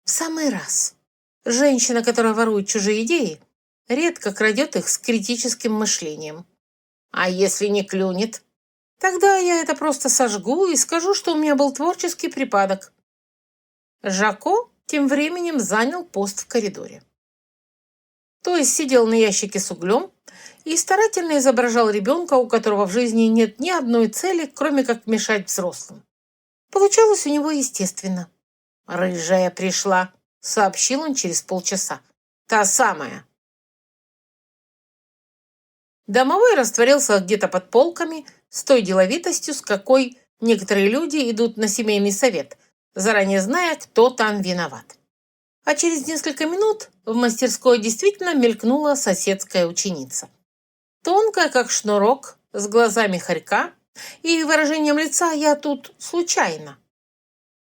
Speaker 1: «В самый раз. Женщина, которая ворует чужие идеи, редко крадет их с критическим мышлением. А если не клюнет? Тогда я это просто сожгу и скажу, что у меня был творческий припадок». Жако тем временем занял пост в коридоре. То есть сидел на ящике с углем и старательно изображал ребенка, у которого в жизни нет ни одной цели, кроме как мешать взрослым. Получалось у него естественно. «Рыжая пришла», — сообщил он через полчаса. «Та самая». Домовой растворился где-то под полками с той деловитостью, с какой некоторые люди идут на семейный совет, заранее зная, кто там виноват. А через несколько минут в мастерской действительно мелькнула соседская ученица. Тонкая, как шнурок, с глазами хорька и выражением лица «я тут случайно».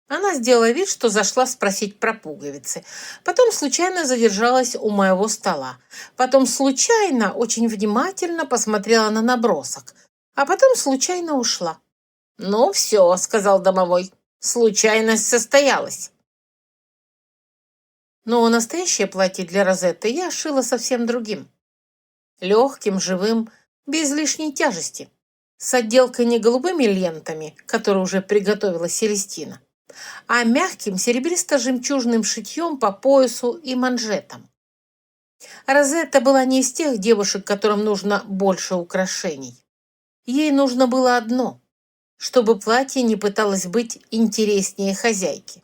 Speaker 1: Она сделала вид, что зашла спросить про пуговицы. Потом случайно задержалась у моего стола. Потом случайно, очень внимательно посмотрела на набросок. А потом случайно ушла. «Ну все», — сказал домовой, — «случайность состоялась». Но настоящее платье для Розетты я шила совсем другим. Легким, живым, без лишней тяжести. С отделкой не голубыми лентами, которые уже приготовила Селестина, а мягким серебристо-жемчужным шитьем по поясу и манжетам. Розетта была не из тех девушек, которым нужно больше украшений. Ей нужно было одно, чтобы платье не пыталось быть интереснее хозяйки.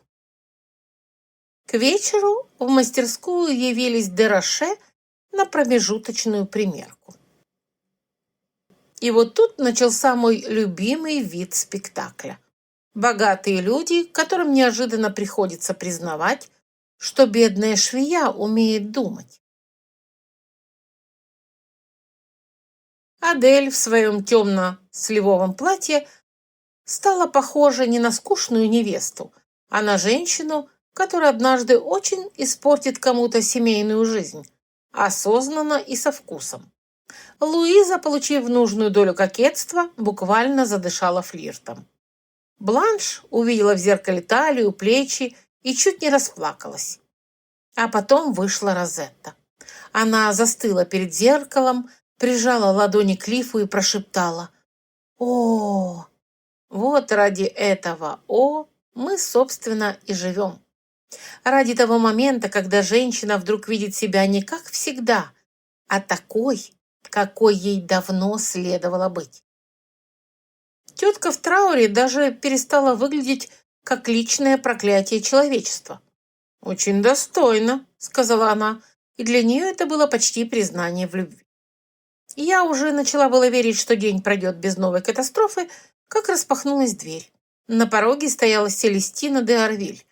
Speaker 1: К вечеру в мастерскую явились Дероше на промежуточную примерку. И вот тут начался мой любимый вид спектакля. Богатые люди, которым неожиданно приходится признавать, что бедная швея умеет думать. Адель в своем темно-сливовом платье стала похожа не на скучную невесту, а на женщину, которая однажды очень испортит кому-то семейную жизнь, осознанно и со вкусом. Луиза, получив нужную долю кокетства, буквально задышала флиртом. Бланш увидела в зеркале талию, плечи и чуть не расплакалась. А потом вышла Розетта. Она застыла перед зеркалом, прижала ладони к лифу и прошептала: «О, вот ради этого «о» мы, собственно, и живем. Ради того момента, когда женщина вдруг видит себя не как всегда, а такой, какой ей давно следовало быть». Тетка в трауре даже перестала выглядеть как личное проклятие человечества. «Очень достойно», — сказала она, и для нее это было почти признание в любви. Я уже начала было верить, что день пройдет без новой катастрофы, как распахнулась дверь. На пороге стояла Селестина де Арвиль,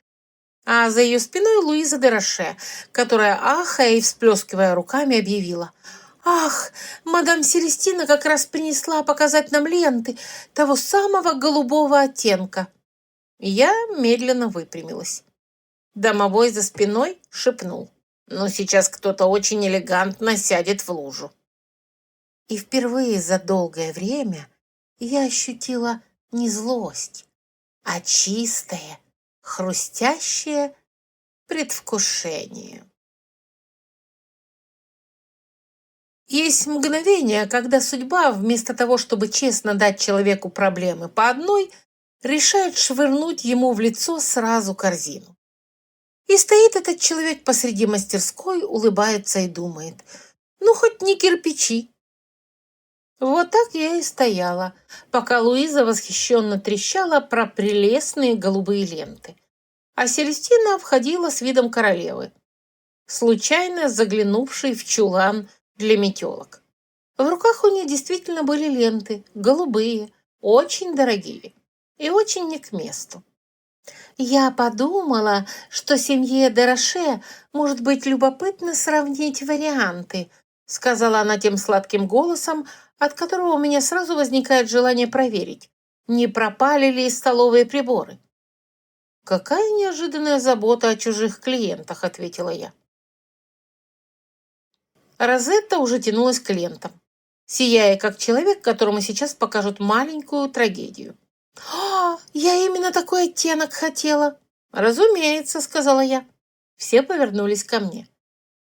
Speaker 1: а за ее спиной Луиза де Роше, которая, ахая и всплескивая руками, объявила: «Ах, мадам Селестина как раз принесла показать нам ленты того самого голубого оттенка». Я медленно выпрямилась. Домовой за спиной шепнул: «Ну, сейчас кто-то очень элегантно сядет в лужу». И впервые за долгое время я ощутила не злость, а чистое, хрустящее предвкушение. Есть мгновение, когда судьба, вместо того, чтобы честно дать человеку проблемы по одной, решает швырнуть ему в лицо сразу корзину. И стоит этот человек посреди мастерской, улыбается и думает: ну, хоть не кирпичи. Вот так я и стояла, пока Луиза восхищенно трещала про прелестные голубые ленты, а Селестина входила с видом королевы, случайно заглянувшей в чулан для метелок. В руках у нее действительно были ленты, голубые, очень дорогие и очень не к месту. Я подумала, что семье Дероше может быть любопытно сравнить варианты, сказала она тем сладким голосом, от которого у меня сразу возникает желание проверить, не пропали ли столовые приборы. «Какая неожиданная забота о чужих клиентах», — ответила я. Розетта уже тянулась к лентам, сияя как человек, которому сейчас покажут маленькую трагедию. «А, я именно такой оттенок хотела!» «Разумеется», — сказала я. Все повернулись ко мне.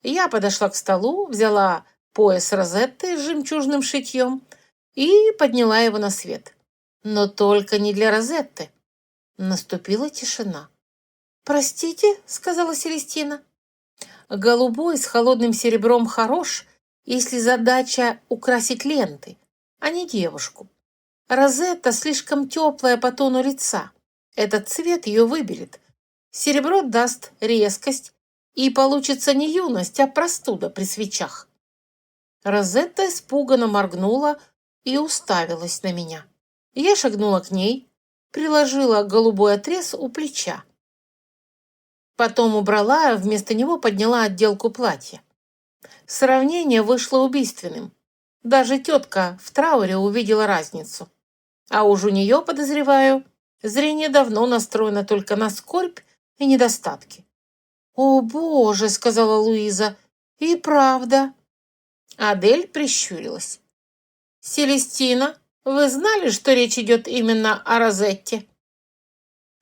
Speaker 1: Я подошла к столу, взяла пояс Розетты с жемчужным шитьем и подняла его на свет. Но только не для Розетты. Наступила тишина. «Простите», — сказала Селестина. «Голубой с холодным серебром хорош, если задача украсить ленты, а не девушку. Розетта слишком теплая по тону лица. Этот цвет ее выбелит. Серебро даст резкость, и получится не юность, а простуда при свечах». Розетта испуганно моргнула и уставилась на меня. Я шагнула к ней, приложила голубой отрез у плеча. Потом убрала, а вместо него подняла отделку платья. Сравнение вышло убийственным. Даже тетка в трауре увидела разницу. А уж у нее, подозреваю, зрение давно настроено только на скорбь и недостатки. «О, Боже!» — сказала Луиза. «И правда!» Адель прищурилась. «Селестина, вы знали, что речь идет именно о Розетте?»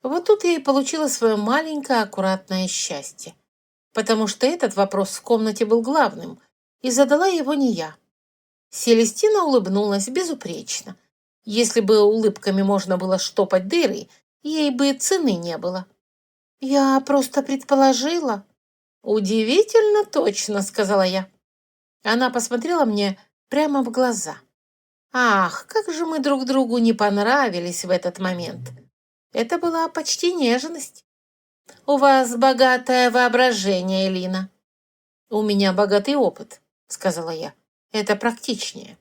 Speaker 1: Вот тут я и получила свое маленькое аккуратное счастье, потому что этот вопрос в комнате был главным, и задала его не я. Селестина улыбнулась безупречно. Если бы улыбками можно было штопать дыры, ей бы цены не было. «Я просто предположила». «Удивительно точно», — сказала я. Она посмотрела мне прямо в глаза. Ах, как же мы друг другу не понравились в этот момент. Это была почти нежность. «У вас богатое воображение, Элина». «У меня богатый опыт», — сказала я. «Это практичнее».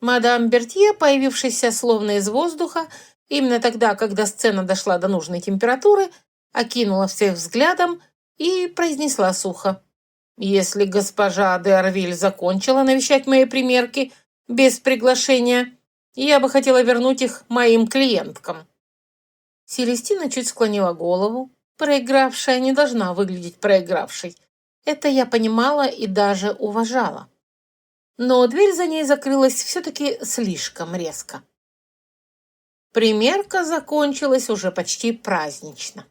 Speaker 1: Мадам Бертье, появившаяся словно из воздуха, именно тогда, когда сцена дошла до нужной температуры, окинула всех взглядом и произнесла сухо. «Если госпожа де Арвиль закончила навещать мои примерки без приглашения, я бы хотела вернуть их моим клиенткам». Селестина чуть склонила голову. Проигравшая не должна выглядеть проигравшей. Это я понимала и даже уважала. Но дверь за ней закрылась все-таки слишком резко. Примерка закончилась уже почти празднично.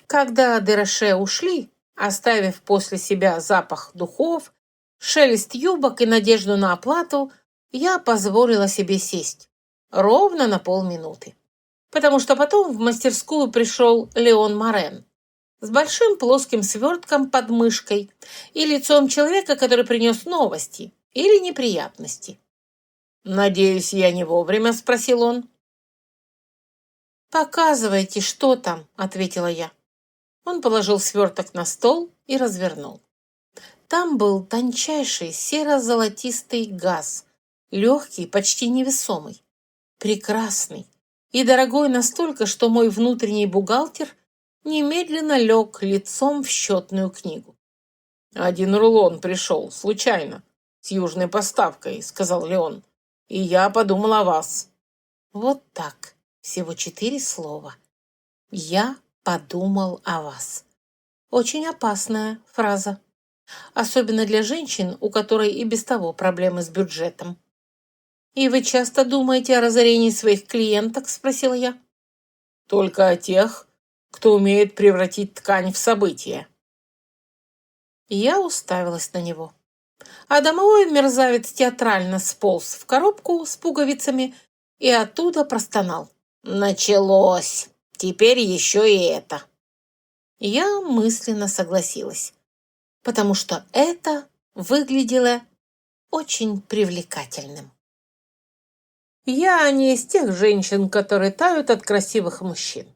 Speaker 1: Когда Дероше ушли, оставив после себя запах духов, шелест юбок и надежду на оплату, я позволила себе сесть. Ровно на полминуты. Потому что потом в мастерскую пришел Леон Морен с большим плоским свертком под мышкой и лицом человека, который принес новости или неприятности. «Надеюсь, я не вовремя?» – спросил он. «Показывайте, что там», – ответила я. Он положил сверток на стол и развернул. Там был тончайший серо-золотистый газ, легкий, почти невесомый, прекрасный и дорогой настолько, что мой внутренний бухгалтер немедленно лег лицом в счетную книгу. «Один рулон пришел, случайно, с южной поставкой», — сказал Леон. «И я подумал о вас». Вот так, всего 4 слова. «Я подумал о вас». Очень опасная фраза. Особенно для женщин, у которой и без того проблемы с бюджетом. «И вы часто думаете о разорении своих клиенток?» – спросила я. «Только о тех, кто умеет превратить ткань в событие». Я уставилась на него. А домовой мерзавец театрально сполз в коробку с пуговицами и оттуда простонал. «Началось! Теперь еще и это!» Я мысленно согласилась, потому что это выглядело очень привлекательным. Я не из тех женщин, которые тают от красивых мужчин.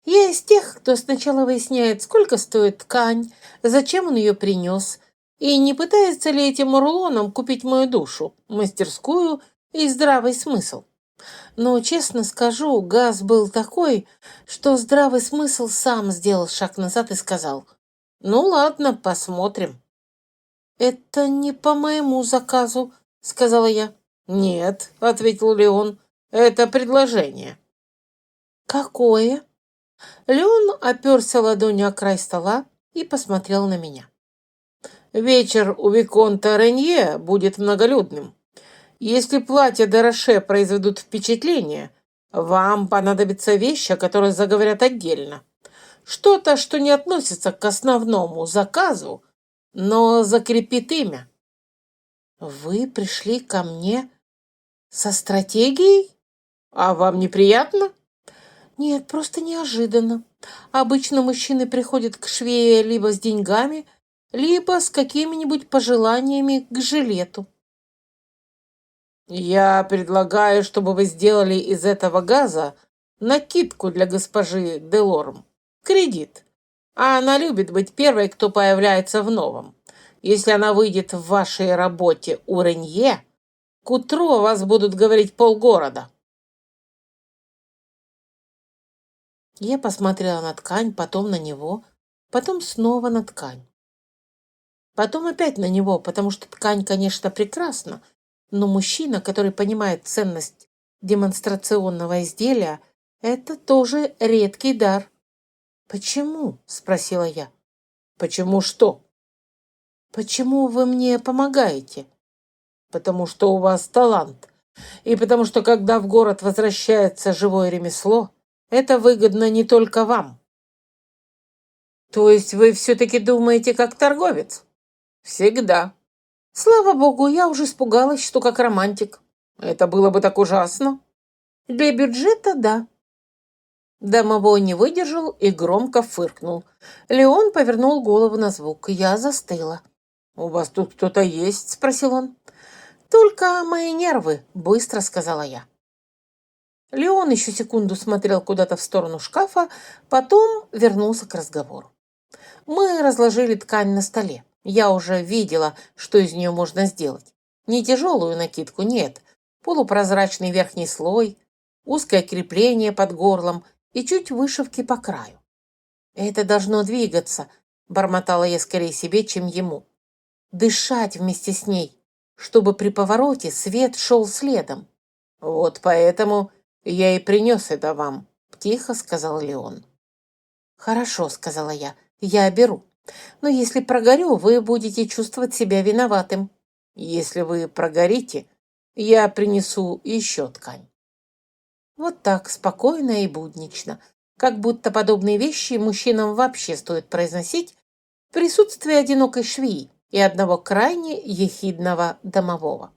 Speaker 1: Я из тех, кто сначала выясняет, сколько стоит ткань, зачем он ее принес, и не пытается ли этим рулоном купить мою душу, мастерскую и здравый смысл. Но, честно скажу, газ был такой, что здравый смысл сам сделал шаг назад и сказал: «Ну ладно, посмотрим». «Это не по моему заказу», — сказала я. «Нет», — ответил Леон, — «это предложение». «Какое?» Леон оперся ладонью о край стола и посмотрел на меня. «Вечер у виконта Ренье будет многолюдным. Если платья де Роше произведут впечатление, вам понадобятся вещи, о которых заговорят отдельно. Что-то, что не относится к основному заказу, но закрепит имя». «Вы пришли ко мне со стратегией? А вам неприятно?» «Нет, просто неожиданно. Обычно мужчины приходят к швее либо с деньгами, либо с какими-нибудь пожеланиями к жилету». «Я предлагаю, чтобы вы сделали из этого газа накидку для госпожи Делорм. Кредит. А она любит быть первой, кто появляется в новом. Если она выйдет в вашей работе у Ренье, к утру о вас будут говорить полгорода». Я посмотрела на ткань, потом на него, потом снова на ткань. Потом опять на него, потому что ткань, конечно, прекрасна, но мужчина, который понимает ценность демонстрационного изделия, это тоже редкий дар. «Почему?» – спросила я. «Почему что?» «Почему вы мне помогаете?» «Потому что у вас талант. И потому что, когда в город возвращается живое ремесло, это выгодно не только вам». «То есть вы все-таки думаете как торговец?» «Всегда». «Слава богу, я уже испугалась, что как романтик». «Это было бы так ужасно». «Для бюджета – да». Домовой не выдержал и громко фыркнул. Леон повернул голову на звук. Я застыла. «У вас тут кто-то есть?» – спросил он. «Только мои нервы», – быстро сказала я. Леон еще секунду смотрел куда-то в сторону шкафа, потом вернулся к разговору. Мы разложили ткань на столе. Я уже видела, что из нее можно сделать. Не тяжелую накидку, нет. Полупрозрачный верхний слой, узкое крепление под горлом и чуть вышивки по краю. «Это должно двигаться», – бормотала я скорее себе, чем ему. «Дышать вместе с ней, чтобы при повороте свет шел следом». «Вот поэтому я и принес это вам», – тихо сказал Леон. «Хорошо», – сказала я беру. Но если прогорю, вы будете чувствовать себя виноватым. Если вы прогорите, я принесу еще ткань». Вот так, спокойно и буднично, как будто подобные вещи мужчинам вообще стоит произносить в присутствии одинокой швеи и одного крайне ехидного домового.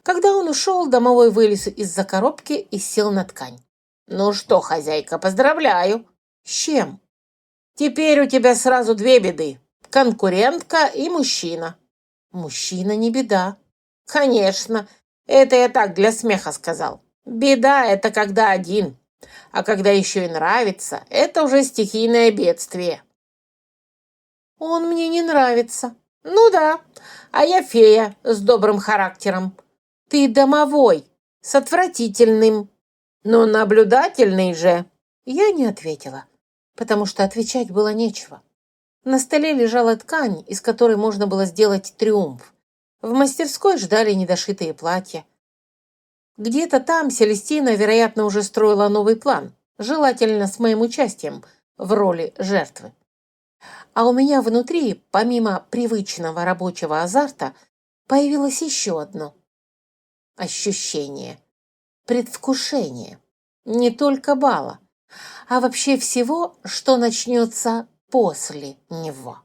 Speaker 1: Когда он ушел, домовой вылез из-за коробки и сел на ткань. «Ну что, хозяйка, поздравляю!» «С чем?» «Теперь у тебя сразу две беды. Конкурентка и мужчина». «Мужчина не беда». «Конечно, это я так для смеха сказал. Беда – это когда один, а когда еще и нравится, это уже стихийное бедствие». «Он мне не нравится». «Ну да, а я фея с добрым характером. Ты домовой, с отвратительным, но наблюдательный же». Я не ответила, потому что отвечать было нечего. На столе лежала ткань, из которой можно было сделать триумф. В мастерской ждали недошитые платья. Где-то там Селестина, вероятно, уже строила новый план, желательно с моим участием в роли жертвы. А у меня внутри, помимо привычного рабочего азарта, появилось еще одно ощущение, предвкушение. Не только бала, а вообще всего, что начнется после него.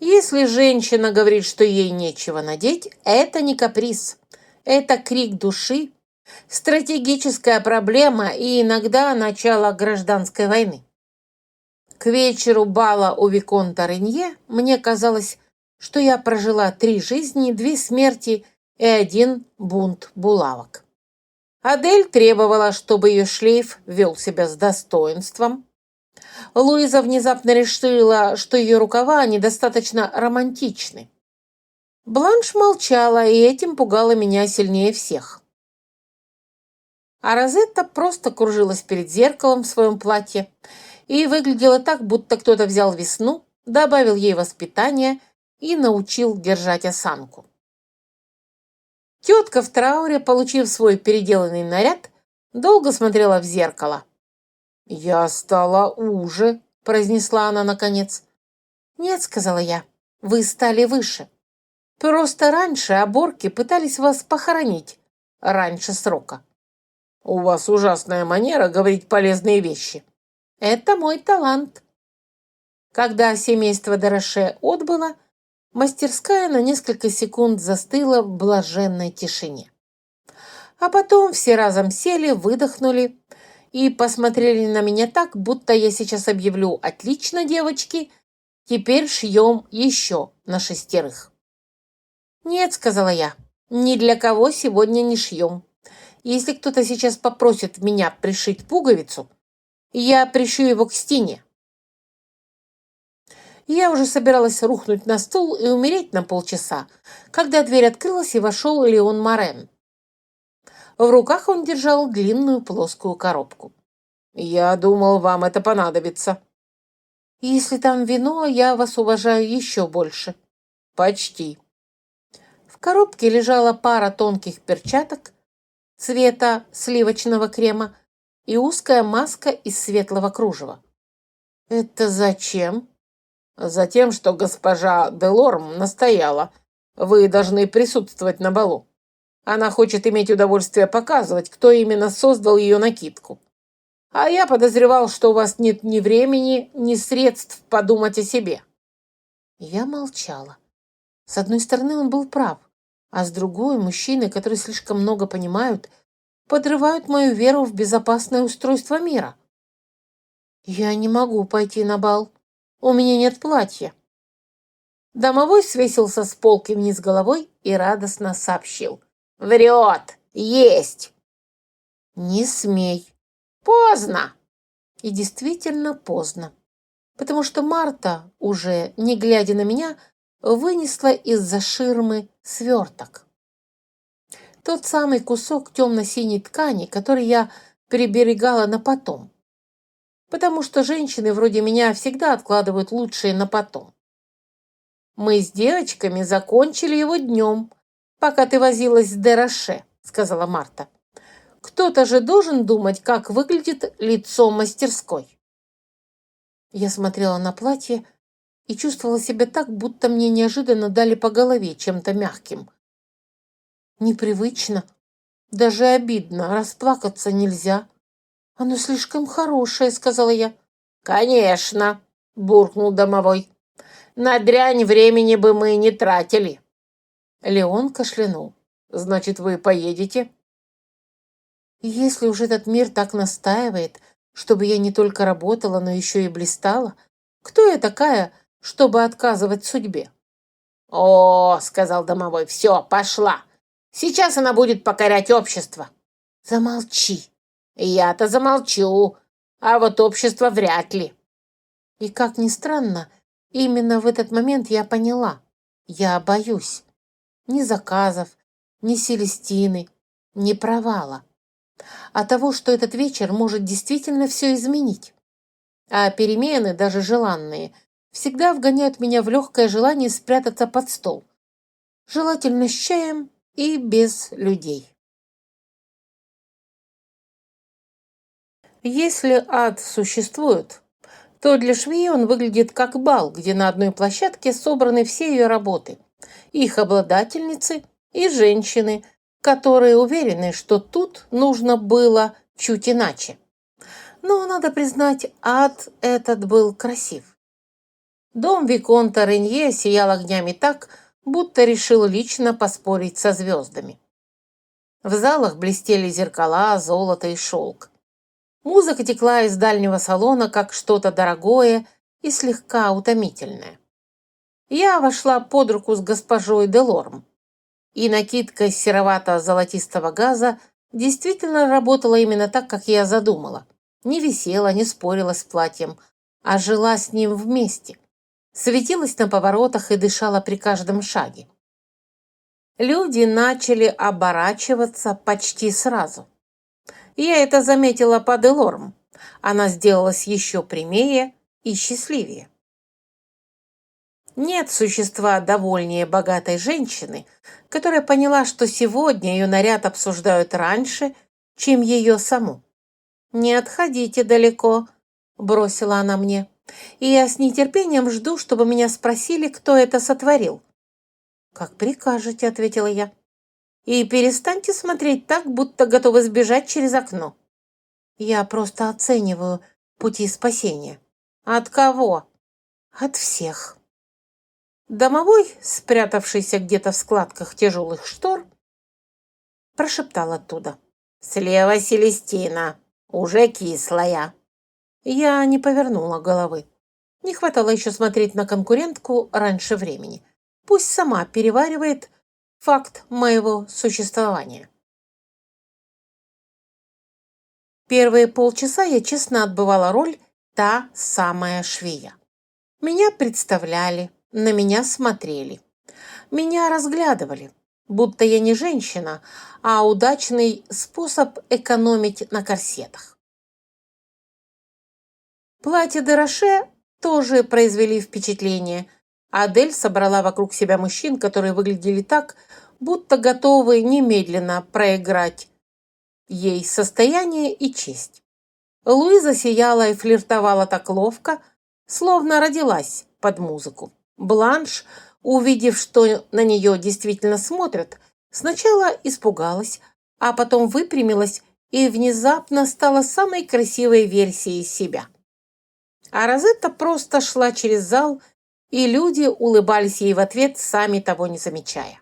Speaker 1: Если женщина говорит, что ей нечего надеть, это не каприз, это крик души, стратегическая проблема и иногда начало гражданской войны. К вечеру бала у виконта Ренье мне казалось, что я прожила 3 жизни, 2 смерти и 1 бунт булавок. Адель требовала, чтобы ее шлейф вел себя с достоинством. Луиза внезапно решила, что ее рукава недостаточно романтичны. Бланш молчала, и этим пугала меня сильнее всех. А Розетта просто кружилась перед зеркалом в своем платье и выглядела так, будто кто-то взял весну, добавил ей воспитания и научил держать осанку. Тетка в трауре, получив свой переделанный наряд, долго смотрела в зеркало. «Я стала уже», – произнесла она наконец. «Нет», – сказала я, – «вы стали выше. Просто раньше оборки пытались вас похоронить раньше срока». «У вас ужасная манера говорить полезные вещи». «Это мой талант». Когда семейство Дероше отбыло, мастерская на несколько секунд застыла в блаженной тишине. А потом все разом сели, выдохнули и посмотрели на меня так, будто я сейчас объявлю: «Отлично, девочки, теперь шьем еще на 6». «Нет», — сказала я, — «ни для кого сегодня не шьем. Если кто-то сейчас попросит меня пришить пуговицу, я пришью его к стене». Я уже собиралась рухнуть на стул и умереть на полчаса, когда дверь открылась и вошел Леон Морен. В руках он держал длинную плоскую коробку. «Я думал, вам это понадобится». Если там вино, я вас уважаю еще больше. Почти. В коробке лежала пара тонких перчаток цвета сливочного крема и узкая маска из светлого кружева. Это зачем? Затем, что госпожа Делорм настояла. Вы должны присутствовать на балу. Она хочет иметь удовольствие показывать, кто именно создал ее накидку. А я подозревал, что у вас нет ни времени, ни средств подумать о себе. Я молчала. С одной стороны, он был прав, а с другой, мужчины, которые слишком много понимают, подрывают мою веру в безопасное устройство мира. Я не могу пойти на бал. У меня нет платья. Домовой свесился с полки вниз головой и радостно сообщил. Врет! Есть! Не смей. Поздно. И действительно поздно, потому что Марта, уже не глядя на меня, вынесла из-за ширмы сверток. Тот самый кусок темно-синей ткани, который я приберегала на потом. Потому что женщины вроде меня всегда откладывают лучшее на потом. Мы с девочками закончили его днем, пока ты возилась с Дероше, сказала Марта. Кто-то же должен думать, как выглядит лицо мастерской. Я смотрела на платье и чувствовала себя так, будто мне неожиданно дали по голове чем-то мягким. Непривычно, даже обидно, расплакаться нельзя. Оно слишком хорошее, сказала я. Конечно, буркнул домовой. На дрянь времени бы мы не тратили. Леон кашлянул. Значит, вы поедете? Если уж этот мир так настаивает, чтобы я не только работала, но еще и блистала, кто я такая, чтобы отказывать судьбе? О, сказал домовой, все, пошла. Сейчас она будет покорять общество. Замолчи. Я-то замолчу, а вот общество вряд ли. И как ни странно, именно в этот момент я поняла. Я боюсь. Ни заказов, ни Селестины, ни провала. А того, что этот вечер может действительно все изменить. А перемены, даже желанные, всегда вгоняют меня в легкое желание спрятаться под стол. Желательно с чаем и без людей. Если ад существует, то для швеи он выглядит как бал, где на одной площадке собраны все ее работы, их обладательницы и женщины, которые уверены, что тут нужно было чуть иначе. Но, надо признать, ад этот был красив. Дом виконта Ренье сиял огнями так, будто решил лично поспорить со звездами. В залах блестели зеркала, золото и шелк. Музыка текла из дальнего салона, как что-то дорогое и слегка утомительное. Я вошла под руку с госпожой Делорм, и накидка из серовато-золотистого газа действительно работала именно так, как я задумала. Не висела, не спорила с платьем, а жила с ним вместе. Светилась на поворотах и дышала при каждом шаге. Люди начали оборачиваться почти сразу. Я это заметила по Делорм. Она сделалась еще прямее и счастливее. Нет существа довольнее богатой женщины, которая поняла, что сегодня ее наряд обсуждают раньше, чем ее саму. «Не отходите далеко», — бросила она мне, «и я с нетерпением жду, чтобы меня спросили, кто это сотворил». «Как прикажете», — ответила я. «И перестаньте смотреть так, будто готовы сбежать через окно. Я просто оцениваю пути спасения». «От кого?» «От всех». Домовой, спрятавшийся где-то в складках тяжелых штор, прошептал оттуда. «Слева Селестина, уже кислая». Я не повернула головы. Не хватало еще смотреть на конкурентку раньше времени. Пусть сама переваривает факт моего существования. Первые полчаса я честно отбывала роль та самая швея. Меня представляли, на меня смотрели. Меня разглядывали, будто я не женщина, а удачный способ экономить на корсетах. Платье Дероше тоже произвели впечатление. Адель собрала вокруг себя мужчин, которые выглядели так, будто готовы немедленно проиграть ей состояние и честь. Луиза сияла и флиртовала так ловко, словно родилась под музыку. Бланш, увидев, что на нее действительно смотрят, сначала испугалась, а потом выпрямилась и внезапно стала самой красивой версией себя. А Розетта просто шла через зал, и люди улыбались ей в ответ, сами того не замечая.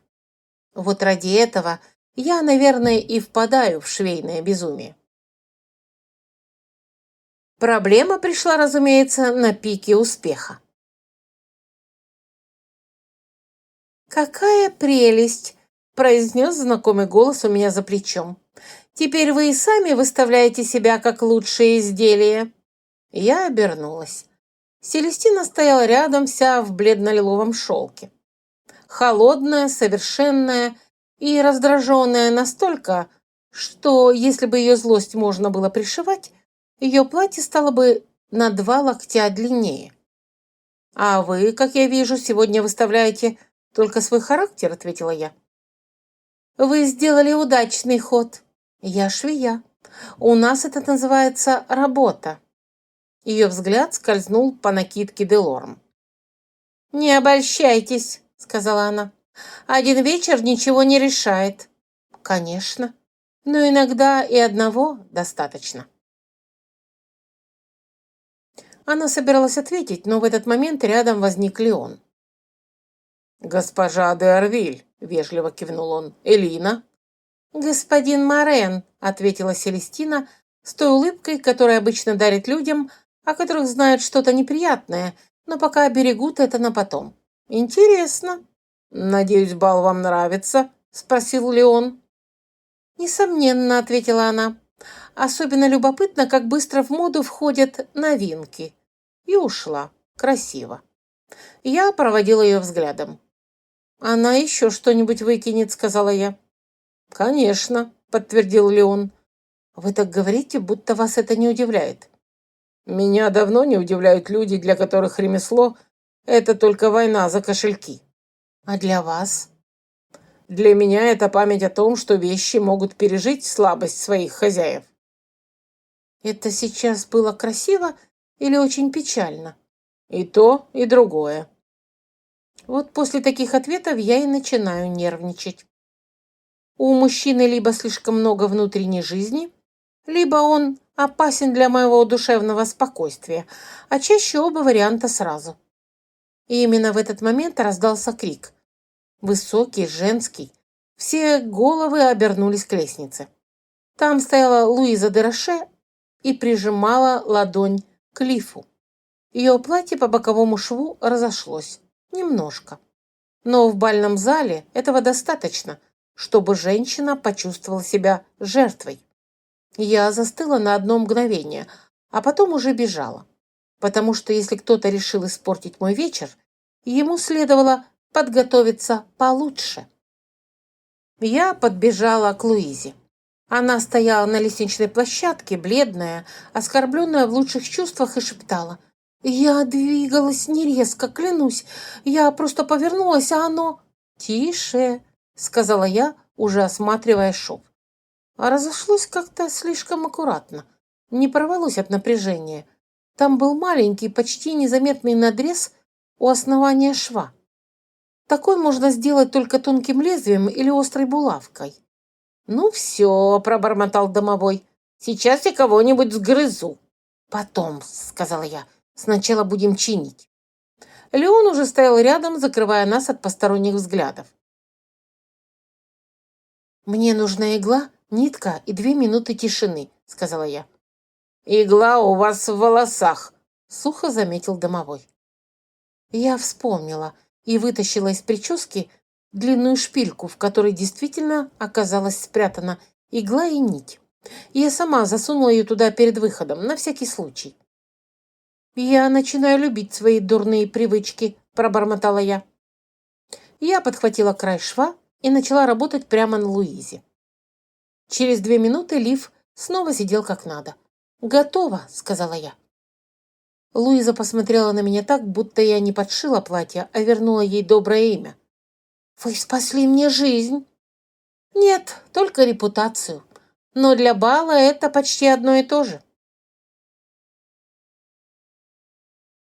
Speaker 1: Вот ради этого я, наверное, и впадаю в швейное безумие. Проблема пришла, разумеется, на пике успеха. «Какая прелесть!» – произнес знакомый голос у меня за плечом. «Теперь вы и сами выставляете себя как лучшее изделие». Я обернулась. Селестина стояла рядом, вся в бледно-лиловом шелке. Холодная, совершенная и раздраженная настолько, что, если бы ее злость можно было пришивать, ее платье стало бы на 2 локтя длиннее. «А вы, как я вижу, сегодня выставляете только свой характер», — ответила я. «Вы сделали удачный ход. Я швея. У нас это называется работа». Ее взгляд скользнул по накидке Делорм. «Не обольщайтесь», — сказала она. «Один вечер ничего не решает». «Конечно, но иногда и одного достаточно». Она собиралась ответить, но в этот момент рядом возник Леон. «Госпожа де Арвиль», — вежливо кивнул он, — «Элина». «Господин Морен», — ответила Селестина с той улыбкой, которую обычно дарит людям, о которых знают что-то неприятное, но пока берегут это на потом. «Интересно. Надеюсь, бал вам нравится?» — спросил Леон. «Несомненно», — ответила она. «Особенно любопытно, как быстро в моду входят новинки». И ушла. Красиво. Я проводила ее взглядом. «Она еще что-нибудь выкинет», — сказала я. «Конечно», — подтвердил Леон. «Вы так говорите, будто вас это не удивляет». «Меня давно не удивляют люди, для которых ремесло — это только война за кошельки». «А для вас?» «Для меня это память о том, что вещи могут пережить слабость своих хозяев». «Это сейчас было красиво или очень печально?» «И то, и другое». Вот после таких ответов я и начинаю нервничать. У мужчины либо слишком много внутренней жизни, либо он опасен для моего душевного спокойствия, а чаще оба варианта сразу. И именно в этот момент раздался крик. Высокий, женский. Все головы обернулись к лестнице. Там стояла Луиза де Роше и прижимала ладонь к лифу. Ее платье по боковому шву разошлось. Немножко. Но в бальном зале этого достаточно, чтобы женщина почувствовала себя жертвой. Я застыла на одно мгновение, а потом уже бежала. Потому что если кто-то решил испортить мой вечер, ему следовало подготовиться получше. Я подбежала к Луизе. Она стояла на лестничной площадке, бледная, оскорбленная в лучших чувствах, и шептала: «Я двигалась не резко, клянусь. Я просто повернулась, а оно...» «Тише», — сказала я, уже осматривая шов. А разошлось как-то слишком аккуратно. Не порвалось от напряжения. Там был маленький, почти незаметный надрез у основания шва. Такой можно сделать только тонким лезвием или острой булавкой. «Ну все», — пробормотал домовой, — «сейчас я кого-нибудь сгрызу». «Потом», — сказала я, — «сначала будем чинить». Леон уже стоял рядом, закрывая нас от посторонних взглядов. «Мне нужна игла, нитка и 2 минуты тишины», — сказала я. «Игла у вас в волосах», — сухо заметил домовой. Я вспомнила и вытащила из прически длинную шпильку, в которой действительно оказалась спрятана игла и нить. Я сама засунула ее туда перед выходом, на всякий случай. «Я начинаю любить свои дурные привычки», — пробормотала я. Я подхватила край шва и начала работать прямо на Луизе. Через 2 минуты лиф снова сидел как надо. «Готово», — сказала я. Луиза посмотрела на меня так, будто я не подшила платье, а вернула ей доброе имя. «Вы спасли мне жизнь!» «Нет, только репутацию. Но для бала это почти одно и то же».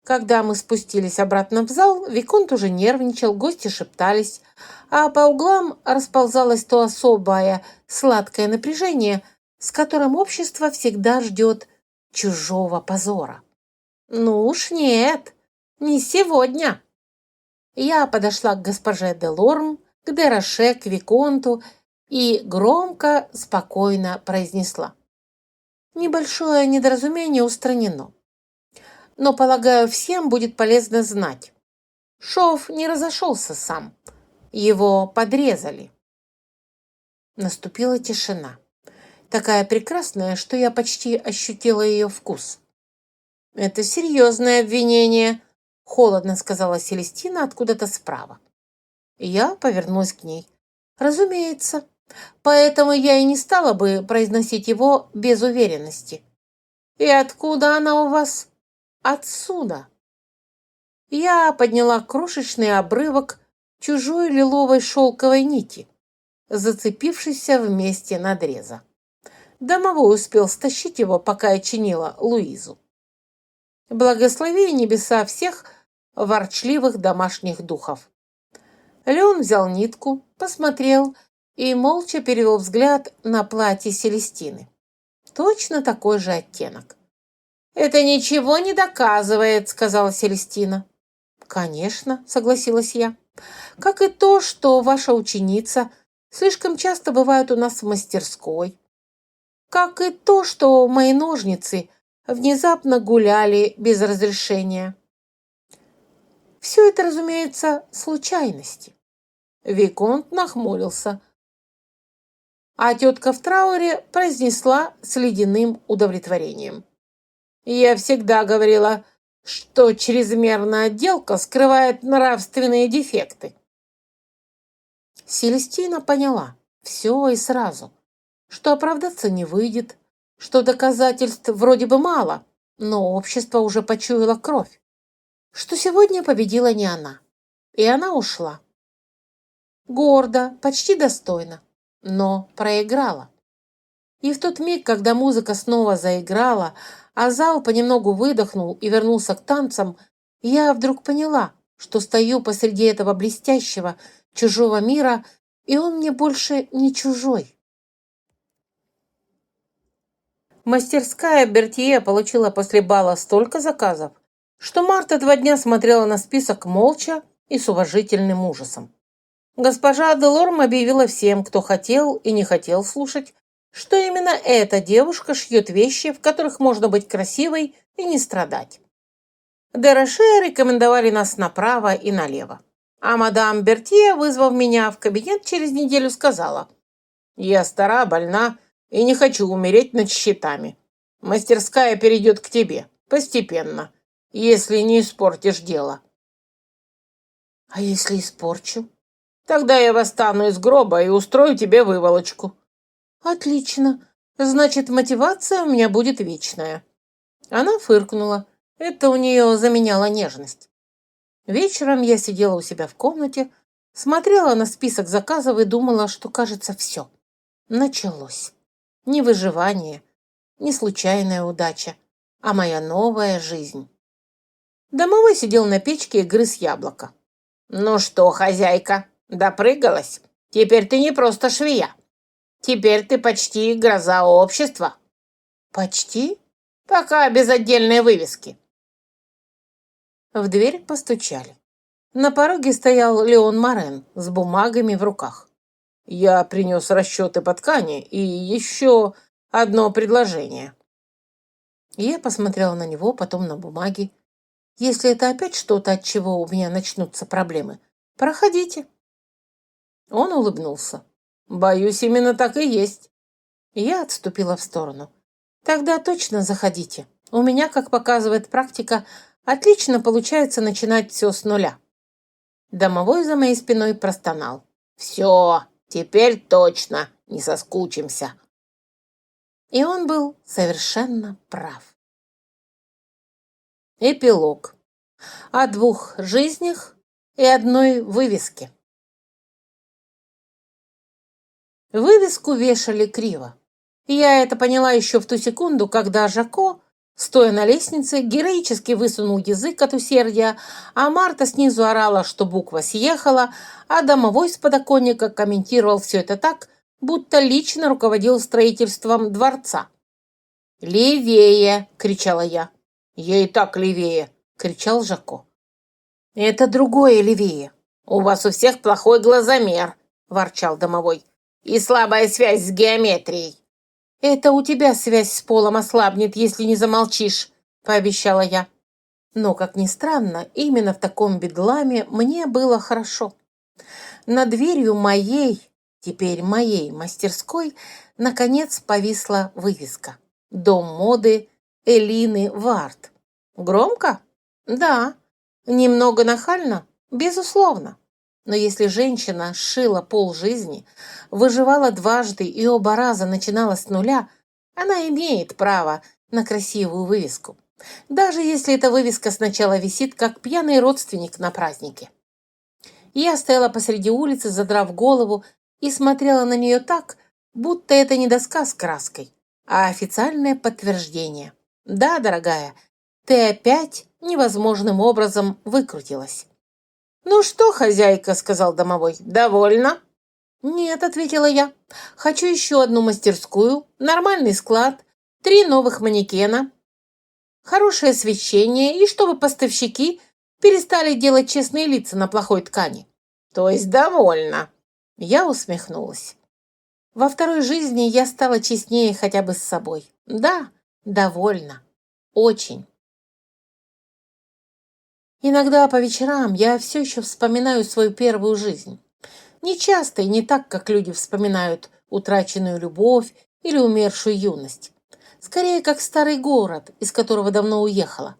Speaker 1: Когда мы спустились обратно в зал, виконт уже нервничал, гости шептались, а по углам расползалось то особое сладкое напряжение, с которым общество всегда ждет чужого позора. «Ну уж нет, не сегодня». Я подошла к госпоже де Лорм, к де Роше, к виконту и громко, спокойно произнесла: «Небольшое недоразумение устранено. Но, полагаю, всем будет полезно знать. Шов не разошелся сам. Его подрезали». Наступила тишина. Такая прекрасная, что я почти ощутила ее вкус. «Это серьезное обвинение», — холодно сказала Селестина откуда-то справа. Я повернулась к ней. «Разумеется. Поэтому я и не стала бы произносить его без уверенности». «И откуда она у вас?» «Отсюда». Я подняла крошечный обрывок чужой лиловой шелковой нити, зацепившейся в месте надреза. Домовой успел стащить его, пока я чинила Луизу. Благослови небеса всех ворчливых домашних духов. Леон взял нитку, посмотрел и молча перевел взгляд на платье Селестины. Точно такой же оттенок. «Это ничего не доказывает», — сказала Селестина. «Конечно», — согласилась я. «Как и то, что ваша ученица слишком часто бывает у нас в мастерской. Как и то, что мои ножницы внезапно гуляли без разрешения. Все это, разумеется, случайности». Виконт нахмурился, а тетка в трауре произнесла с ледяным удовлетворением: «Я всегда говорила, что чрезмерная отделка скрывает нравственные дефекты». Селестина поняла все и сразу, что оправдаться не выйдет, что доказательств вроде бы мало, но общество уже почуяло кровь, что сегодня победила не она, и она ушла. Гордо, почти достойно, но проиграла. И в тот миг, когда музыка снова заиграла, а зал понемногу выдохнул и вернулся к танцам, я вдруг поняла, что стою посреди этого блестящего, чужого мира, и он мне больше не чужой. Мастерская Бертье получила после бала столько заказов, что Марта 2 дня смотрела на список молча и с уважительным ужасом. Госпожа Делорм объявила всем, кто хотел и не хотел слушать, что именно эта девушка шьет вещи, в которых можно быть красивой и не страдать. Де Роше рекомендовали нас направо и налево. А мадам Бертье, вызвав меня в кабинет через неделю, сказала: «Я стара, больна и не хочу умереть над счетами. Мастерская перейдет к тебе, постепенно, если не испортишь дело». «А если испорчу?» «Тогда я восстану из гроба и устрою тебе выволочку». «Отлично. Значит, мотивация у меня будет вечная». Она фыркнула. Это у нее заменяло нежность. Вечером я сидела у себя в комнате, смотрела на список заказов и думала, что, кажется, все. Началось. Не выживание, не случайная удача, а моя новая жизнь. Домовой сидел на печке и грыз яблоко. «Ну что, хозяйка, допрыгалась? Теперь ты не просто швея. Теперь ты почти гроза общества». «Почти? Пока без отдельной вывески». В дверь постучали. На пороге стоял Леон Морен с бумагами в руках. «Я принес расчеты по ткани и еще одно предложение». Я посмотрела на него, потом на бумаги. «Если это опять что-то, от чего у меня начнутся проблемы, проходите». Он улыбнулся. «Боюсь, именно так и есть». Я отступила в сторону. «Тогда точно заходите. У меня, как показывает практика, отлично получается начинать все с нуля». Домовой за моей спиной простонал: «Все, теперь точно не соскучимся». И он был совершенно прав. Эпилог. О двух жизнях и одной вывеске. Вывеску вешали криво. Я это поняла еще в ту секунду, когда Жако, стоя на лестнице, героически высунул язык от усердия, а Марта снизу орала, что буква съехала, а домовой с подоконника комментировал все это так, будто лично руководил строительством дворца. «Левее!» — кричала я. «Я и так левее!» — кричал Жако. «Это другое левее. У вас у всех плохой глазомер», — ворчал домовой. «И слабая связь с геометрией». «Это у тебя связь с полом ослабнет, если не замолчишь», — пообещала я. Но, как ни странно, именно в таком бедламе мне было хорошо. Над дверью моей, теперь моей мастерской, наконец повисла вывеска. «Дом моды Элины Вард». Громко? Да. Немного нахально? Безусловно. Но если женщина шила полжизни, выживала дважды и оба раза начинала с нуля, она имеет право на красивую вывеску. Даже если эта вывеска сначала висит, как пьяный родственник на празднике. Я стояла посреди улицы, задрав голову, и смотрела на нее так, будто это не доска с краской, а официальное подтверждение. Да, дорогая, ты опять невозможным образом выкрутилась. «Ну что, хозяйка», — сказал домовой, — «довольна?» «Нет», — ответила я, — «хочу еще одну мастерскую, нормальный склад, 3 новых манекена, хорошее освещение и чтобы поставщики перестали делать честные лица на плохой ткани». «То есть довольна?» Я усмехнулась. Во второй жизни я стала честнее хотя бы с собой. Да, довольна. Очень. Иногда по вечерам я все еще вспоминаю свою первую жизнь. Не часто и не так, как люди вспоминают утраченную любовь или умершую юность. Скорее, как старый город, из которого давно уехала.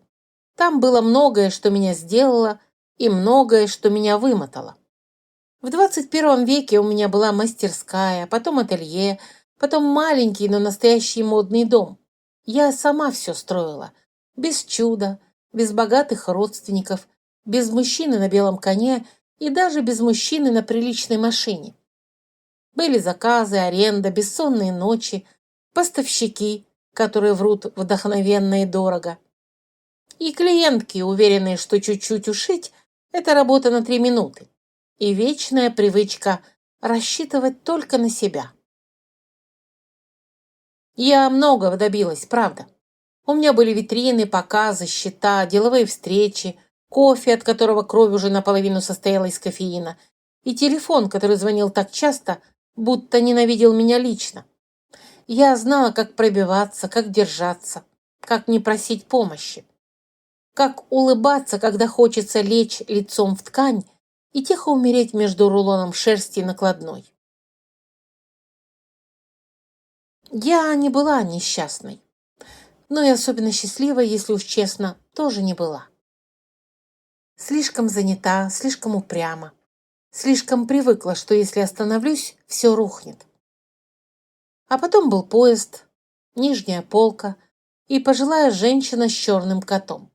Speaker 1: Там было многое, что меня сделало, и многое, что меня вымотало. В 21 веке у меня была мастерская, потом ателье, потом маленький, но настоящий модный дом. Я сама все строила. Без чуда, без богатых родственников, без мужчины на белом коне и даже без мужчины на приличной машине. Были заказы, аренда, бессонные ночи, поставщики, которые врут вдохновенно и дорого. И клиентки, уверенные, что чуть-чуть ушить — это работа на 3 минуты. И вечная привычка рассчитывать только на себя. Я многого добилась, правда. У меня были витрины, показы, счета, деловые встречи, кофе, от которого кровь уже наполовину состояла из кофеина, и телефон, который звонил так часто, будто ненавидел меня лично. Я знала, как пробиваться, как держаться, как не просить помощи, как улыбаться, когда хочется лечь лицом в ткань и тихо умереть между рулоном шерсти и накладной. Я не была несчастной, но и особенно счастливой, если уж честно, тоже не была. Слишком занята, слишком упряма, слишком привыкла, что если остановлюсь, все рухнет. А потом был поезд, нижняя полка и пожилая женщина с черным котом.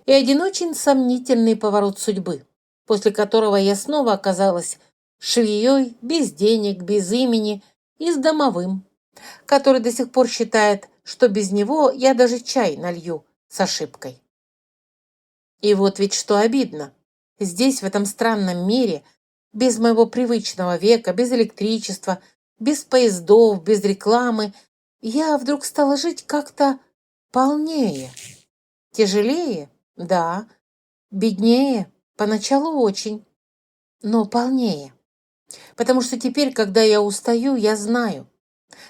Speaker 1: И один очень сомнительный поворот судьбы, после которого я снова оказалась швеей, без денег, без имени и с домовым, который до сих пор считает, что без него я даже чай налью с ошибкой. И вот ведь что обидно. Здесь, в этом странном мире, без моего привычного века, без электричества, без поездов, без рекламы, я вдруг стала жить как-то полнее. Тяжелее? Да. Беднее? Поначалу очень. Но полнее. Потому что теперь, когда я устаю, я знаю.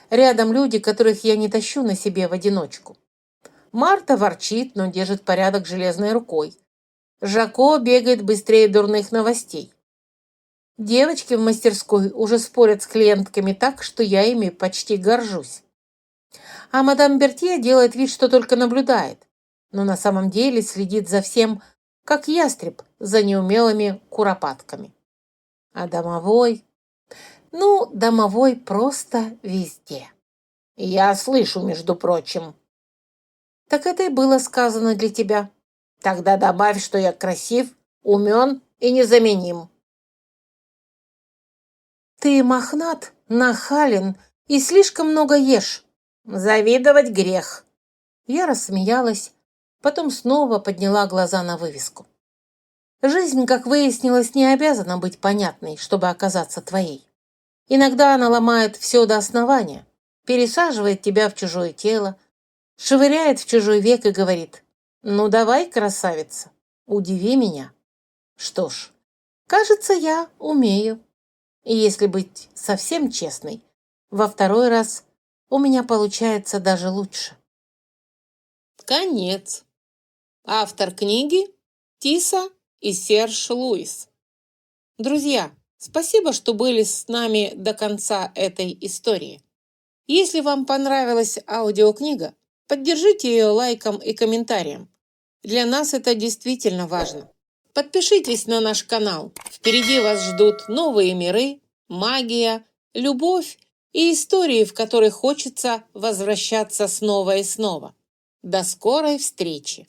Speaker 1: Рядом люди, которых я не тащу на себе в одиночку. Марта ворчит, но держит порядок железной рукой. Жако бегает быстрее дурных новостей. Девочки в мастерской уже спорят с клиентками так, что я ими почти горжусь. А мадам Бертье делает вид, что только наблюдает, но на самом деле следит за всем, как ястреб за неумелыми куропатками. А домовой? Ну, домовой просто везде. Я слышу, между прочим. Так это и было сказано для тебя. Тогда добавь, что я красив, умен и незаменим. Ты мохнат, нахален и слишком много ешь. Завидовать грех. Я рассмеялась, потом снова подняла глаза на вывеску. Жизнь, как выяснилось, не обязана быть понятной, чтобы оказаться твоей. Иногда она ломает все до основания, пересаживает тебя в чужое тело, швыряет в чужой век и говорит: «Ну давай, красавица, удиви меня». Что ж, кажется, я умею. И если быть совсем честной, во второй раз у меня получается даже лучше. Конец. Автор книги Тиса и Серж Луис. Друзья, спасибо, что были с нами до конца этой истории. Если вам понравилась аудиокнига, поддержите ее лайком и комментарием. Для нас это действительно важно. Подпишитесь на наш канал. Впереди вас ждут новые миры, магия, любовь и истории, в которые хочется возвращаться снова и снова. До скорой встречи!